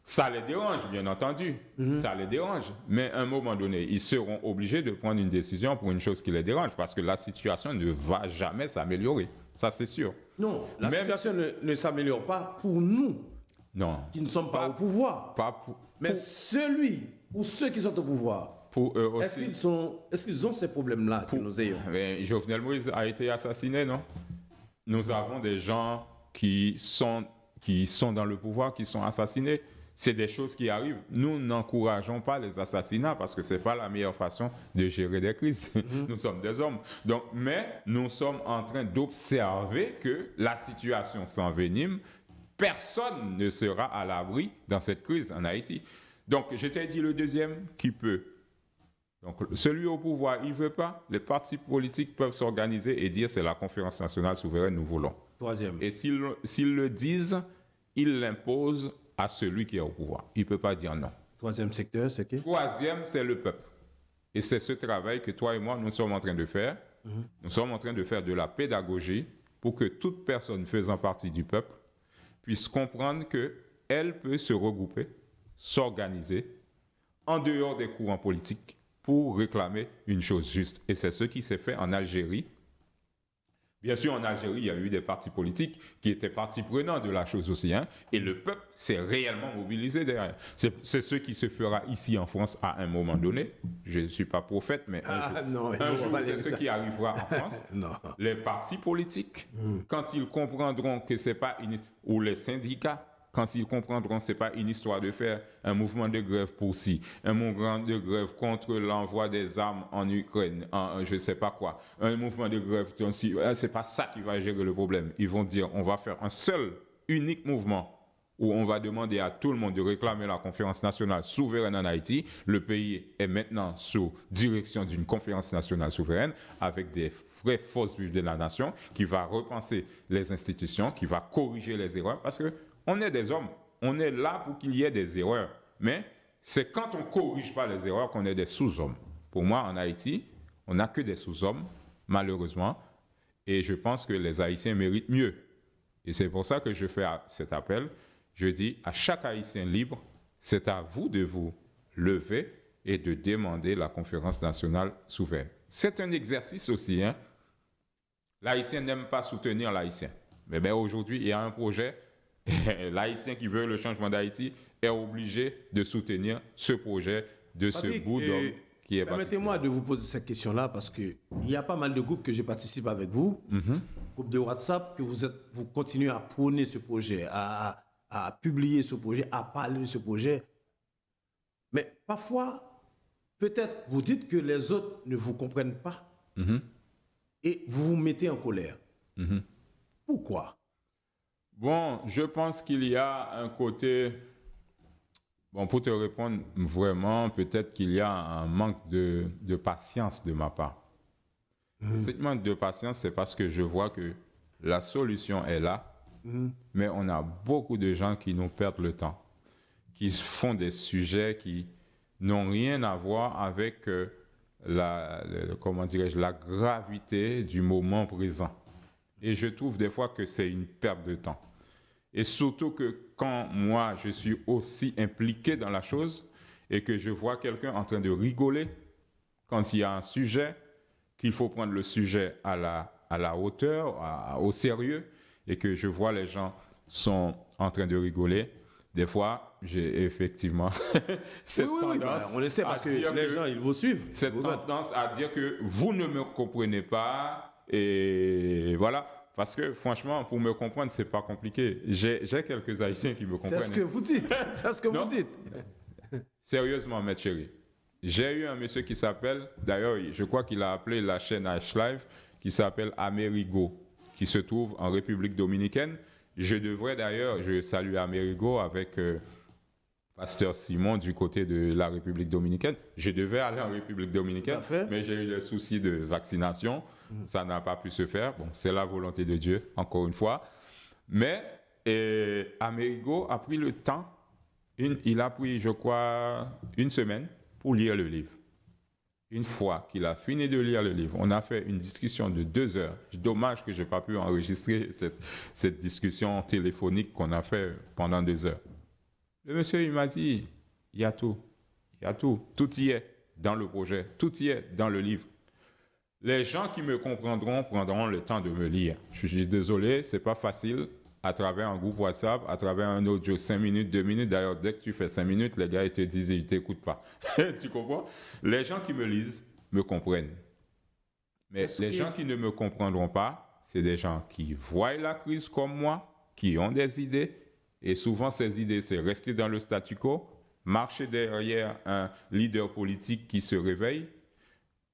Speaker 3: Ça les dérange, bien entendu. Ça les dérange. Mais à un moment donné, ils seront obligés de prendre une décision pour une chose qui les dérange, parce que la situation ne va jamais s'améliorer. Ça, c'est sûr.
Speaker 2: Non, la situation ne s'améliore pas pour nous, qui ne sommes pas au pouvoir. Mais celui ou ceux qui sont au pouvoir,
Speaker 3: pour eux aussi.
Speaker 2: Est-ce qu'ils ont ces problèmes-là que nous ayons?
Speaker 3: Jovenel Moïse a été assassiné, non? Nous avons des gens qui sont dans le pouvoir, qui sont assassinés. C'est des choses qui arrivent. Nous n'encourageons pas les assassinats parce que ce n'est pas la meilleure façon de gérer des crises. Nous sommes des hommes. Donc, mais nous sommes en train d'observer que la situation s'envenime. Personne ne sera à l'abri dans cette crise en Haïti. Donc, je t'ai dit le deuxième qui peut. Donc, celui au pouvoir, il ne veut pas. Les partis politiques peuvent s'organiser et dire c'est la conférence nationale souveraine, nous voulons.
Speaker 2: Troisième.
Speaker 3: Et s'ils le disent, ils l'imposent à celui qui est au pouvoir. Il ne peut pas dire non.
Speaker 2: Troisième secteur, c'est qui?
Speaker 3: Troisième, c'est le peuple. Et c'est ce travail que toi et moi, nous sommes en train de faire. Nous sommes en train de faire de la pédagogie pour que toute personne faisant partie du peuple puisse comprendre qu'elle peut se regrouper, s'organiser en dehors des courants politiques pour réclamer une chose juste. Et c'est ce qui s'est fait en Algérie. Bien sûr, en Algérie, il y a eu des partis politiques qui étaient partie prenante de la chose aussi. Et le peuple s'est réellement mobilisé derrière. C'est ce qui se fera ici en France à un moment donné. Je ne suis pas prophète, mais un jour c'est ce qui arrivera en France. Les partis politiques, quand ils comprendront que ce n'est pas ou les syndicats, quand ils comprendront que ce n'est pas une histoire de faire un mouvement de grève pour ci, un mouvement de grève contre l'envoi des armes en Ukraine, je ne sais pas quoi, un mouvement de grève, ce n'est pas ça qui va gérer le problème. Ils vont dire, on va faire un seul, unique mouvement où on va demander à tout le monde de réclamer la conférence nationale souveraine en Haïti. Le pays est maintenant sous direction d'une conférence nationale souveraine avec des vraies forces vives de la nation qui va repenser les institutions, qui va corriger les erreurs, parce que on est des hommes, on est là pour qu'il y ait des erreurs. Mais c'est quand on ne corrige pas les erreurs qu'on est des sous-hommes. Pour moi, en Haïti, on n'a que des sous-hommes, malheureusement. Et je pense que les Haïtiens méritent mieux. Et c'est pour ça que je fais cet appel. Je dis à chaque Haïtien libre, c'est à vous de vous lever et de demander la conférence nationale souveraine. C'est un exercice aussi. L'Haïtien n'aime pas soutenir l'Haïtien. Mais bien, aujourd'hui, il y a un projet. L'Haïtien qui veut le changement d'Haïti est obligé de soutenir ce projet de ce bout d'homme qui est.
Speaker 2: Permettez-moi de vous poser cette question-là parce qu'il y a pas mal de groupes que je participe avec vous, groupes de WhatsApp, que vous continuez à prôner ce projet, à publier ce projet, à parler de ce projet. Mais parfois, peut-être vous dites que les autres ne vous comprennent pas et vous vous mettez en colère. Pourquoi?
Speaker 3: Bon, je pense qu'il y a un côté... Bon, pour te répondre vraiment, peut-être qu'il y a un manque de patience de ma part. Ce manque de patience, c'est parce que je vois que la solution est là, mais on a beaucoup de gens qui nous perdent le temps, qui font des sujets qui n'ont rien à voir avec la gravité du moment présent. Et je trouve des fois que c'est une perte de temps. Et surtout que quand moi, je suis aussi impliqué dans la chose et que je vois quelqu'un en train de rigoler quand il y a un sujet, qu'il faut prendre le sujet à la hauteur, au sérieux, et que je vois les gens sont en train de rigoler, des fois, j'ai effectivement cette tendance
Speaker 2: on le sait parce que les gens, ils vous suivent.
Speaker 3: Cette tendance à dire que vous ne me comprenez pas et voilà. Parce que franchement, pour me comprendre, c'est pas compliqué. J'ai quelques Haïtiens qui me comprennent.
Speaker 2: C'est ce que vous dites. C'est ce que vous dites.
Speaker 3: Sérieusement, mes chéris. J'ai eu un monsieur qui s'appelle, d'ailleurs, je crois qu'il a appelé la chaîne H-Live, qui s'appelle Amerigo, qui se trouve en République dominicaine. Je devrais d'ailleurs, je salue Amerigo avec Pasteur Simon du côté de la République dominicaine. Je devais aller en République dominicaine, mais j'ai eu des soucis de vaccination. Ça n'a pas pu se faire. Bon, c'est la volonté de Dieu, encore une fois. Mais Amerigo a pris le temps. Il a pris, je crois, une semaine pour lire le livre. une fois qu'il a fini de lire le livre, on a fait une discussion de 2 heures. Dommage que je n'ai pas pu enregistrer cette discussion téléphonique qu'on a fait pendant 2 heures. Le monsieur, il m'a dit, il y a tout. Il y a tout. Tout y est dans le projet. Tout y est dans le livre. Les gens qui me comprendront prendront le temps de me lire. Je suis désolé, c'est pas facile à travers un groupe WhatsApp, à travers un audio 5 minutes, 2 minutes. D'ailleurs, dès que tu fais 5 minutes, les gars, ils te disent, ils ne t'écoutent pas. Tu comprends? Les gens qui me lisent me comprennent. Mais les gens qui ne me comprendront pas, c'est des gens qui voient la crise comme moi, qui ont des idées. Et souvent, ces idées, c'est rester dans le statu quo, marcher derrière un leader politique qui se réveille.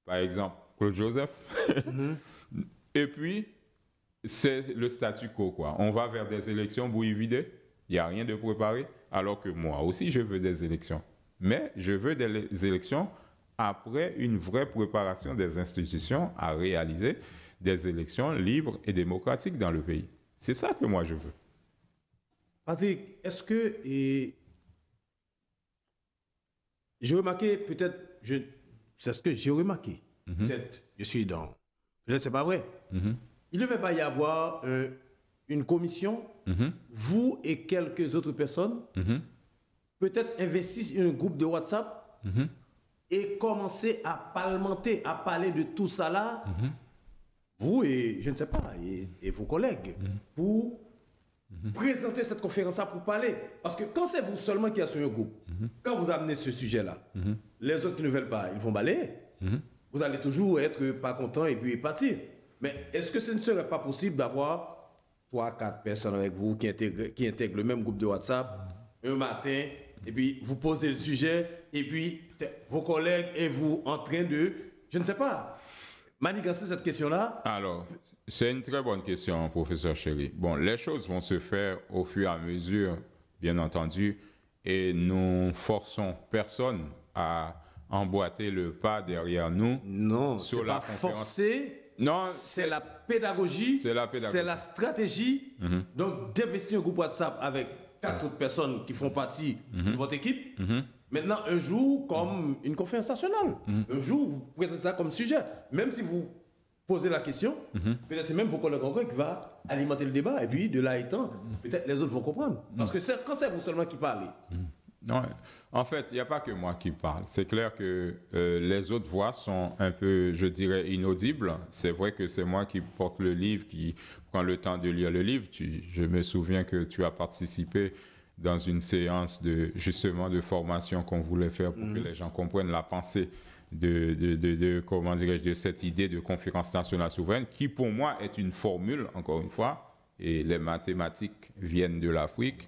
Speaker 3: Par exemple, Claude Joseph. Et puis, c'est le statu quo, quoi. On va vers des élections bouillie vidée. Il n'y a rien de préparé. Alors que moi aussi, je veux des élections. Mais je veux des élections après une vraie préparation des institutions à réaliser des élections libres et démocratiques dans le pays. C'est ça que moi, je veux.
Speaker 2: Patrick, est-ce que... j'ai remarqué, peut-être... C'est ce que j'ai remarqué. Peut-être, je suis dans... Peut-être c'est pas vrai. Il ne devait pas y avoir une commission, vous et quelques autres personnes, peut-être investissent un groupe de WhatsApp et commencer à parlementer, à parler de tout ça là, vous et, je ne sais pas, et vos collègues, pour présenter cette conférence-là, pour parler. Parce que quand c'est vous seulement qui êtes sur un groupe, quand vous amenez ce sujet-là, les autres qui ne veulent pas, ils vont balayer. Vous allez toujours être pas content et puis partir. Mais est-ce que ce ne serait pas possible d'avoir 3, 4 personnes avec vous qui intègrent le même groupe de WhatsApp un matin, et puis vous posez le sujet, et puis vos collègues et vous en train de, je ne sais pas, manigancer cette question-là?
Speaker 3: Alors, c'est une très bonne question, professeur Chéri. Bon, les choses vont se faire au fur et à mesure, bien entendu, et nous forçons personne à emboîter le pas derrière nous.
Speaker 2: Non, c'est pas forcer. Non, c'est la pédagogie, c'est la stratégie. Donc, d'investir un groupe WhatsApp avec 4 autres personnes qui font partie de votre équipe. Maintenant, un jour, comme une conférence nationale. Un jour, vous présentez ça comme sujet. Même si vous posez la question, peut-être c'est même vos collègues encore qui vont alimenter le débat. Et puis, de là étant, peut-être les autres vont comprendre. Parce que quand c'est vous seulement qui parlez.
Speaker 3: Non, en fait, il n'y a pas que moi qui parle. C'est clair que les autres voix sont un peu, je dirais, inaudibles. C'est vrai que c'est moi qui porte le livre, qui prend le temps de lire le livre. Je me souviens que tu as participé dans une séance justement de formation qu'on voulait faire pour que les gens comprennent la pensée comment dirais-je, de cette idée de conférence nationale souveraine, qui pour moi est une formule, encore une fois, et les mathématiques viennent de l'Afrique.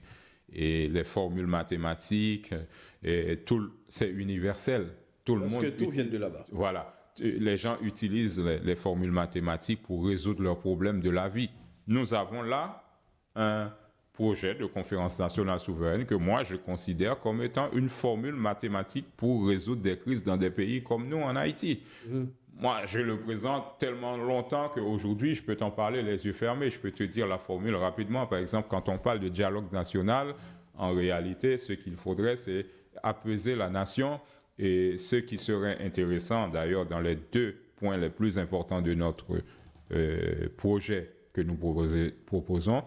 Speaker 3: Et les formules mathématiques, c'est universel.
Speaker 2: Parce que tout vient de là-bas.
Speaker 3: Voilà. Les gens utilisent les formules mathématiques pour résoudre leurs problèmes de la vie. Nous avons là un projet de conférence nationale souveraine que moi, je considère comme étant une formule mathématique pour résoudre des crises dans des pays comme nous, en Haïti. Moi, je le présente tellement longtemps qu'aujourd'hui, je peux t'en parler les yeux fermés. Je peux te dire la formule rapidement. Par exemple, quand on parle de dialogue national, en réalité, ce qu'il faudrait, c'est apaiser la nation. Et ce qui serait intéressant, d'ailleurs, dans les 2 points les plus importants de notre projet que nous proposons,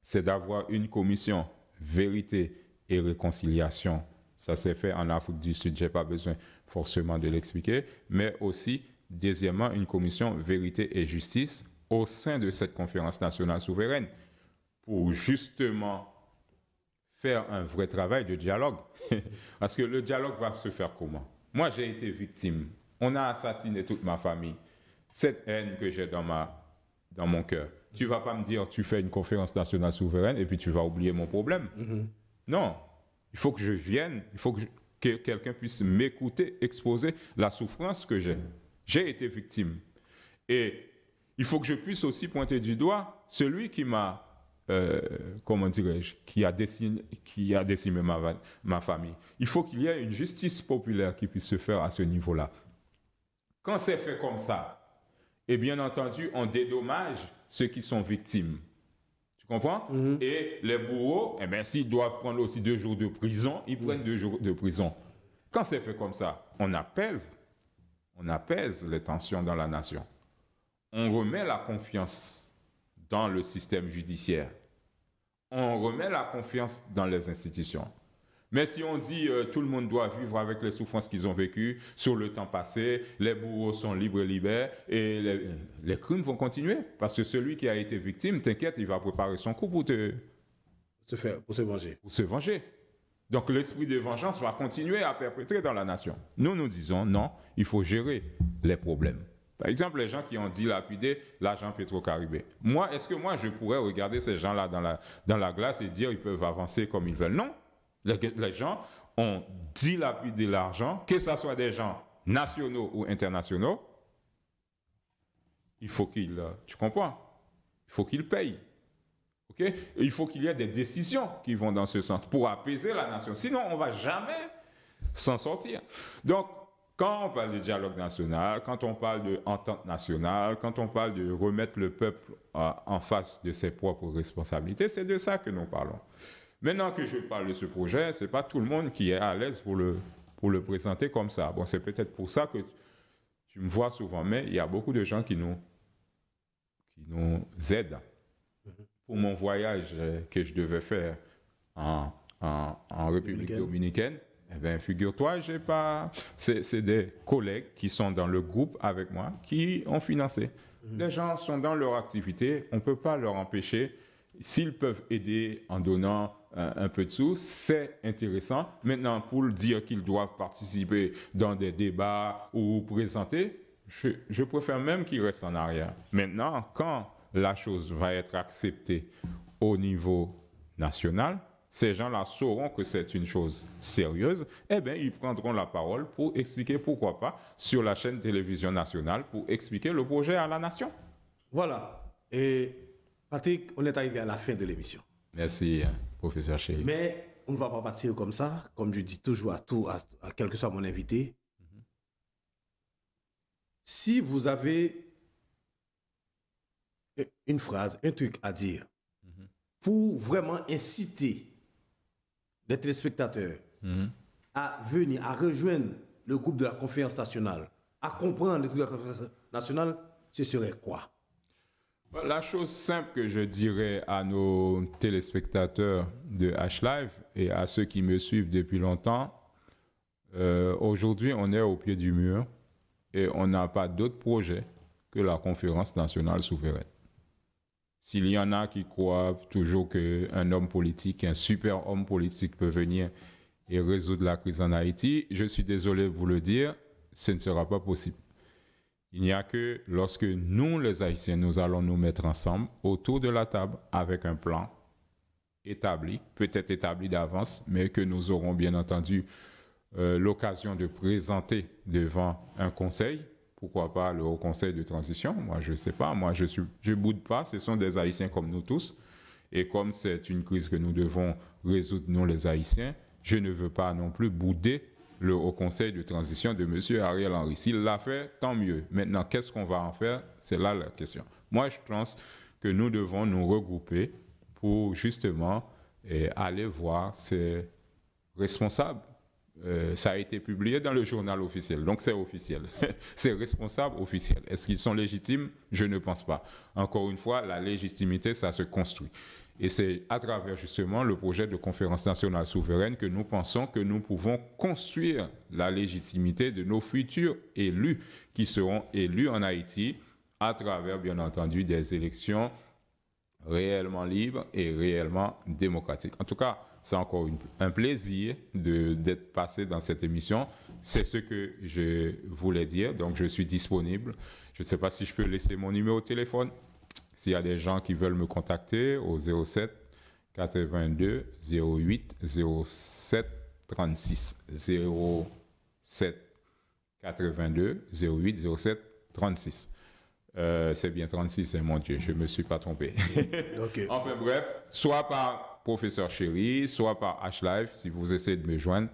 Speaker 3: c'est d'avoir une commission vérité et réconciliation. Ça s'est fait en Afrique du Sud, je n'ai pas besoin forcément de l'expliquer, mais aussi, deuxièmement, une commission vérité et justice au sein de cette conférence nationale souveraine pour justement faire un vrai travail de dialogue. Parce que le dialogue va se faire comment? Moi, j'ai été victime. On a assassiné toute ma famille. Cette haine que j'ai dans mon cœur. Tu ne vas pas me dire, tu fais une conférence nationale souveraine et puis tu vas oublier mon problème. Non. Il faut que je vienne, il faut que quelqu'un puisse m'écouter, exposer la souffrance que j'ai. J'ai été victime. Et il faut que je puisse aussi pointer du doigt celui qui m'a, comment dirais-je, qui a décimé ma famille. Il faut qu'il y ait une justice populaire qui puisse se faire à ce niveau-là. Quand c'est fait comme ça, et bien entendu, on dédommage ceux qui sont victimes. Tu comprends? Et les bourreaux, eh bien, s'ils doivent prendre aussi 2 jours de prison, ils prennent 2 jours de prison. Quand c'est fait comme ça, on apaise on apaise les tensions dans la nation. On remet la confiance dans le système judiciaire. On remet la confiance dans les institutions. Mais si on dit tout le monde doit vivre avec les souffrances qu'ils ont vécues sur le temps passé, les bourreaux sont libres et libères, et les crimes vont continuer. Parce que celui qui a été victime, t'inquiète, il va préparer son coup pour
Speaker 2: se venger.
Speaker 3: Pour se venger. Donc l'esprit de vengeance va continuer à perpétrer dans la nation. Nous disons non, il faut gérer les problèmes. Par exemple, les gens qui ont dilapidé l'argent Petro-Caribé. Est-ce que je pourrais regarder ces gens-là dans la glace et dire qu'ils peuvent avancer comme ils veulent? Non. Les gens ont dilapidé l'argent, que ce soit des gens nationaux ou internationaux. Il faut qu'ils, tu comprends? Il faut qu'ils payent. Okay? Il faut qu'il y ait des décisions qui vont dans ce sens pour apaiser la nation. Sinon, on ne va jamais s'en sortir. Donc, quand on parle de dialogue national, quand on parle d'entente nationale, quand on parle de remettre le peuple en face de ses propres responsabilités, c'est de ça que nous parlons. Maintenant que je parle de ce projet, ce n'est pas tout le monde qui est à l'aise pour le présenter comme ça. Bon, c'est peut-être pour ça que tu me vois souvent, mais il y a beaucoup de gens qui nous aident. Pour mon voyage que je devais faire en République dominicaine, eh bien, figure-toi, c'est des collègues qui sont dans le groupe avec moi qui ont financé. Les gens sont dans leur activité, on ne peut pas leur empêcher. S'ils peuvent aider en donnant un peu de sous, c'est intéressant. Maintenant, pour dire qu'ils doivent participer dans des débats ou présenter, je préfère même qu'ils restent en arrière. Maintenant, quand la chose va être acceptée au niveau national, ces gens-là sauront que c'est une chose sérieuse, eh bien, ils prendront la parole pour expliquer, pourquoi pas, sur la chaîne télévision nationale, pour expliquer le projet à la nation.
Speaker 2: Voilà. Et Patrick, on est arrivé à la fin de l'émission.
Speaker 3: Merci, professeur Chéri.
Speaker 2: Mais on ne va pas partir comme ça, comme je dis toujours à quel que soit mon invité. Si vous avez une phrase, un truc à dire, pour vraiment inciter les téléspectateurs à venir, à rejoindre le groupe de la conférence nationale, à comprendre le groupe de la conférence nationale, ce serait quoi?
Speaker 3: La chose simple que je dirais à nos téléspectateurs de H-Live et à ceux qui me suivent depuis longtemps, aujourd'hui on est au pied du mur et on n'a pas d'autre projet que la conférence nationale souveraine. S'il y en a qui croient toujours qu'un homme politique, un super homme politique peut venir et résoudre la crise en Haïti, je suis désolé de vous le dire, ce ne sera pas possible. Il n'y a que lorsque nous, les Haïtiens, nous allons nous mettre ensemble autour de la table avec un plan établi, peut-être établi d'avance, mais que nous aurons bien entendu l'occasion de présenter devant un conseil. Pourquoi pas le Haut Conseil de transition? Moi, je ne sais pas. Moi, je ne boude pas. Ce sont des Haïtiens comme nous tous. Et comme c'est une crise que nous devons résoudre, nous, les Haïtiens, je ne veux pas non plus bouder le Haut Conseil de transition de M. Ariel Henry. S'il l'a fait, tant mieux. Maintenant, qu'est-ce qu'on va en faire? C'est là la question. Moi, je pense que nous devons nous regrouper pour justement aller voir ces responsables. Ça a été publié dans le journal officiel, donc c'est officiel. C'est responsable officiel. Est-ce qu'ils sont légitimes? Je ne pense pas. Encore une fois, la légitimité, ça se construit. Et c'est à travers justement le projet de conférence nationale souveraine que nous pensons que nous pouvons construire la légitimité de nos futurs élus qui seront élus en Haïti à travers, bien entendu, des élections réellement libres et réellement démocratiques. En tout cas, c'est encore un plaisir d'être passé dans cette émission. C'est ce que je voulais dire. Donc, je suis disponible. Je ne sais pas si je peux laisser mon numéro de téléphone. S'il y a des gens qui veulent me contacter au 07 82 08 07 36. 07 82 08 07 36. C'est bien 36, hein, mon Dieu, je ne me suis pas trompé.
Speaker 2: Okay.
Speaker 3: Enfin bref, soit par professeur Chéri, soit par H-Live, si vous essayez de me joindre,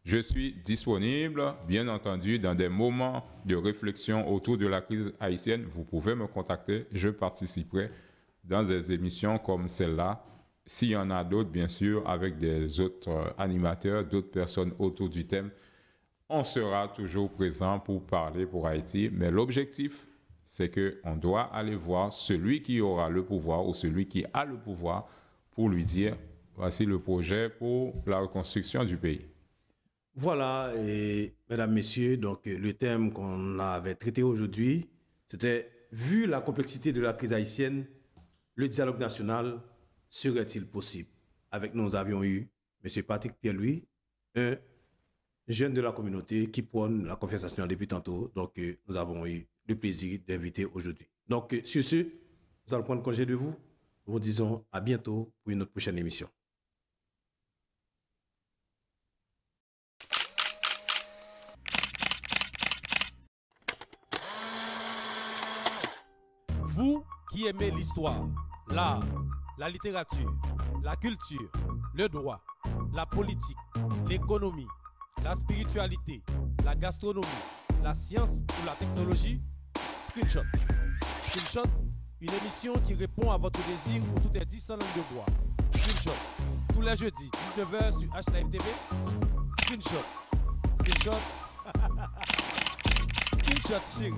Speaker 3: je suis disponible, bien entendu, dans des moments de réflexion autour de la crise haïtienne. Vous pouvez me contacter, je participerai dans des émissions comme celle-là. S'il y en a d'autres, bien sûr, avec des autres animateurs, d'autres personnes autour du thème, on sera toujours présent pour parler pour Haïti. Mais l'objectif, c'est qu'on doit aller voir celui qui aura le pouvoir ou celui qui a le pouvoir pour lui dire, voici le projet pour la reconstruction du pays.
Speaker 2: Voilà, et mesdames, messieurs, donc le thème qu'on avait traité aujourd'hui, c'était, vu la complexité de la crise haïtienne, le dialogue national serait-il possible? Avec nous, nous avions eu M. Patrick Pierre-Louis, un jeune de la communauté qui prône la confiance nationale depuis tantôt. Donc, nous avons eu le plaisir d'inviter aujourd'hui. Donc, sur ce, nous allons prendre congé de vous. Nous vous disons à bientôt pour une autre prochaine émission.
Speaker 1: Vous qui aimez l'histoire, l'art, la littérature, la culture, le droit, la politique, l'économie, la spiritualité, la gastronomie, la science ou la technologie, Screenshot. Screenshot, une émission qui répond à votre désir où tout est dit sans langue de bois. Screenshot, tous les jeudis, 19h sur HLive TV. Screenshot. Screenshot. Screenshot, chérie.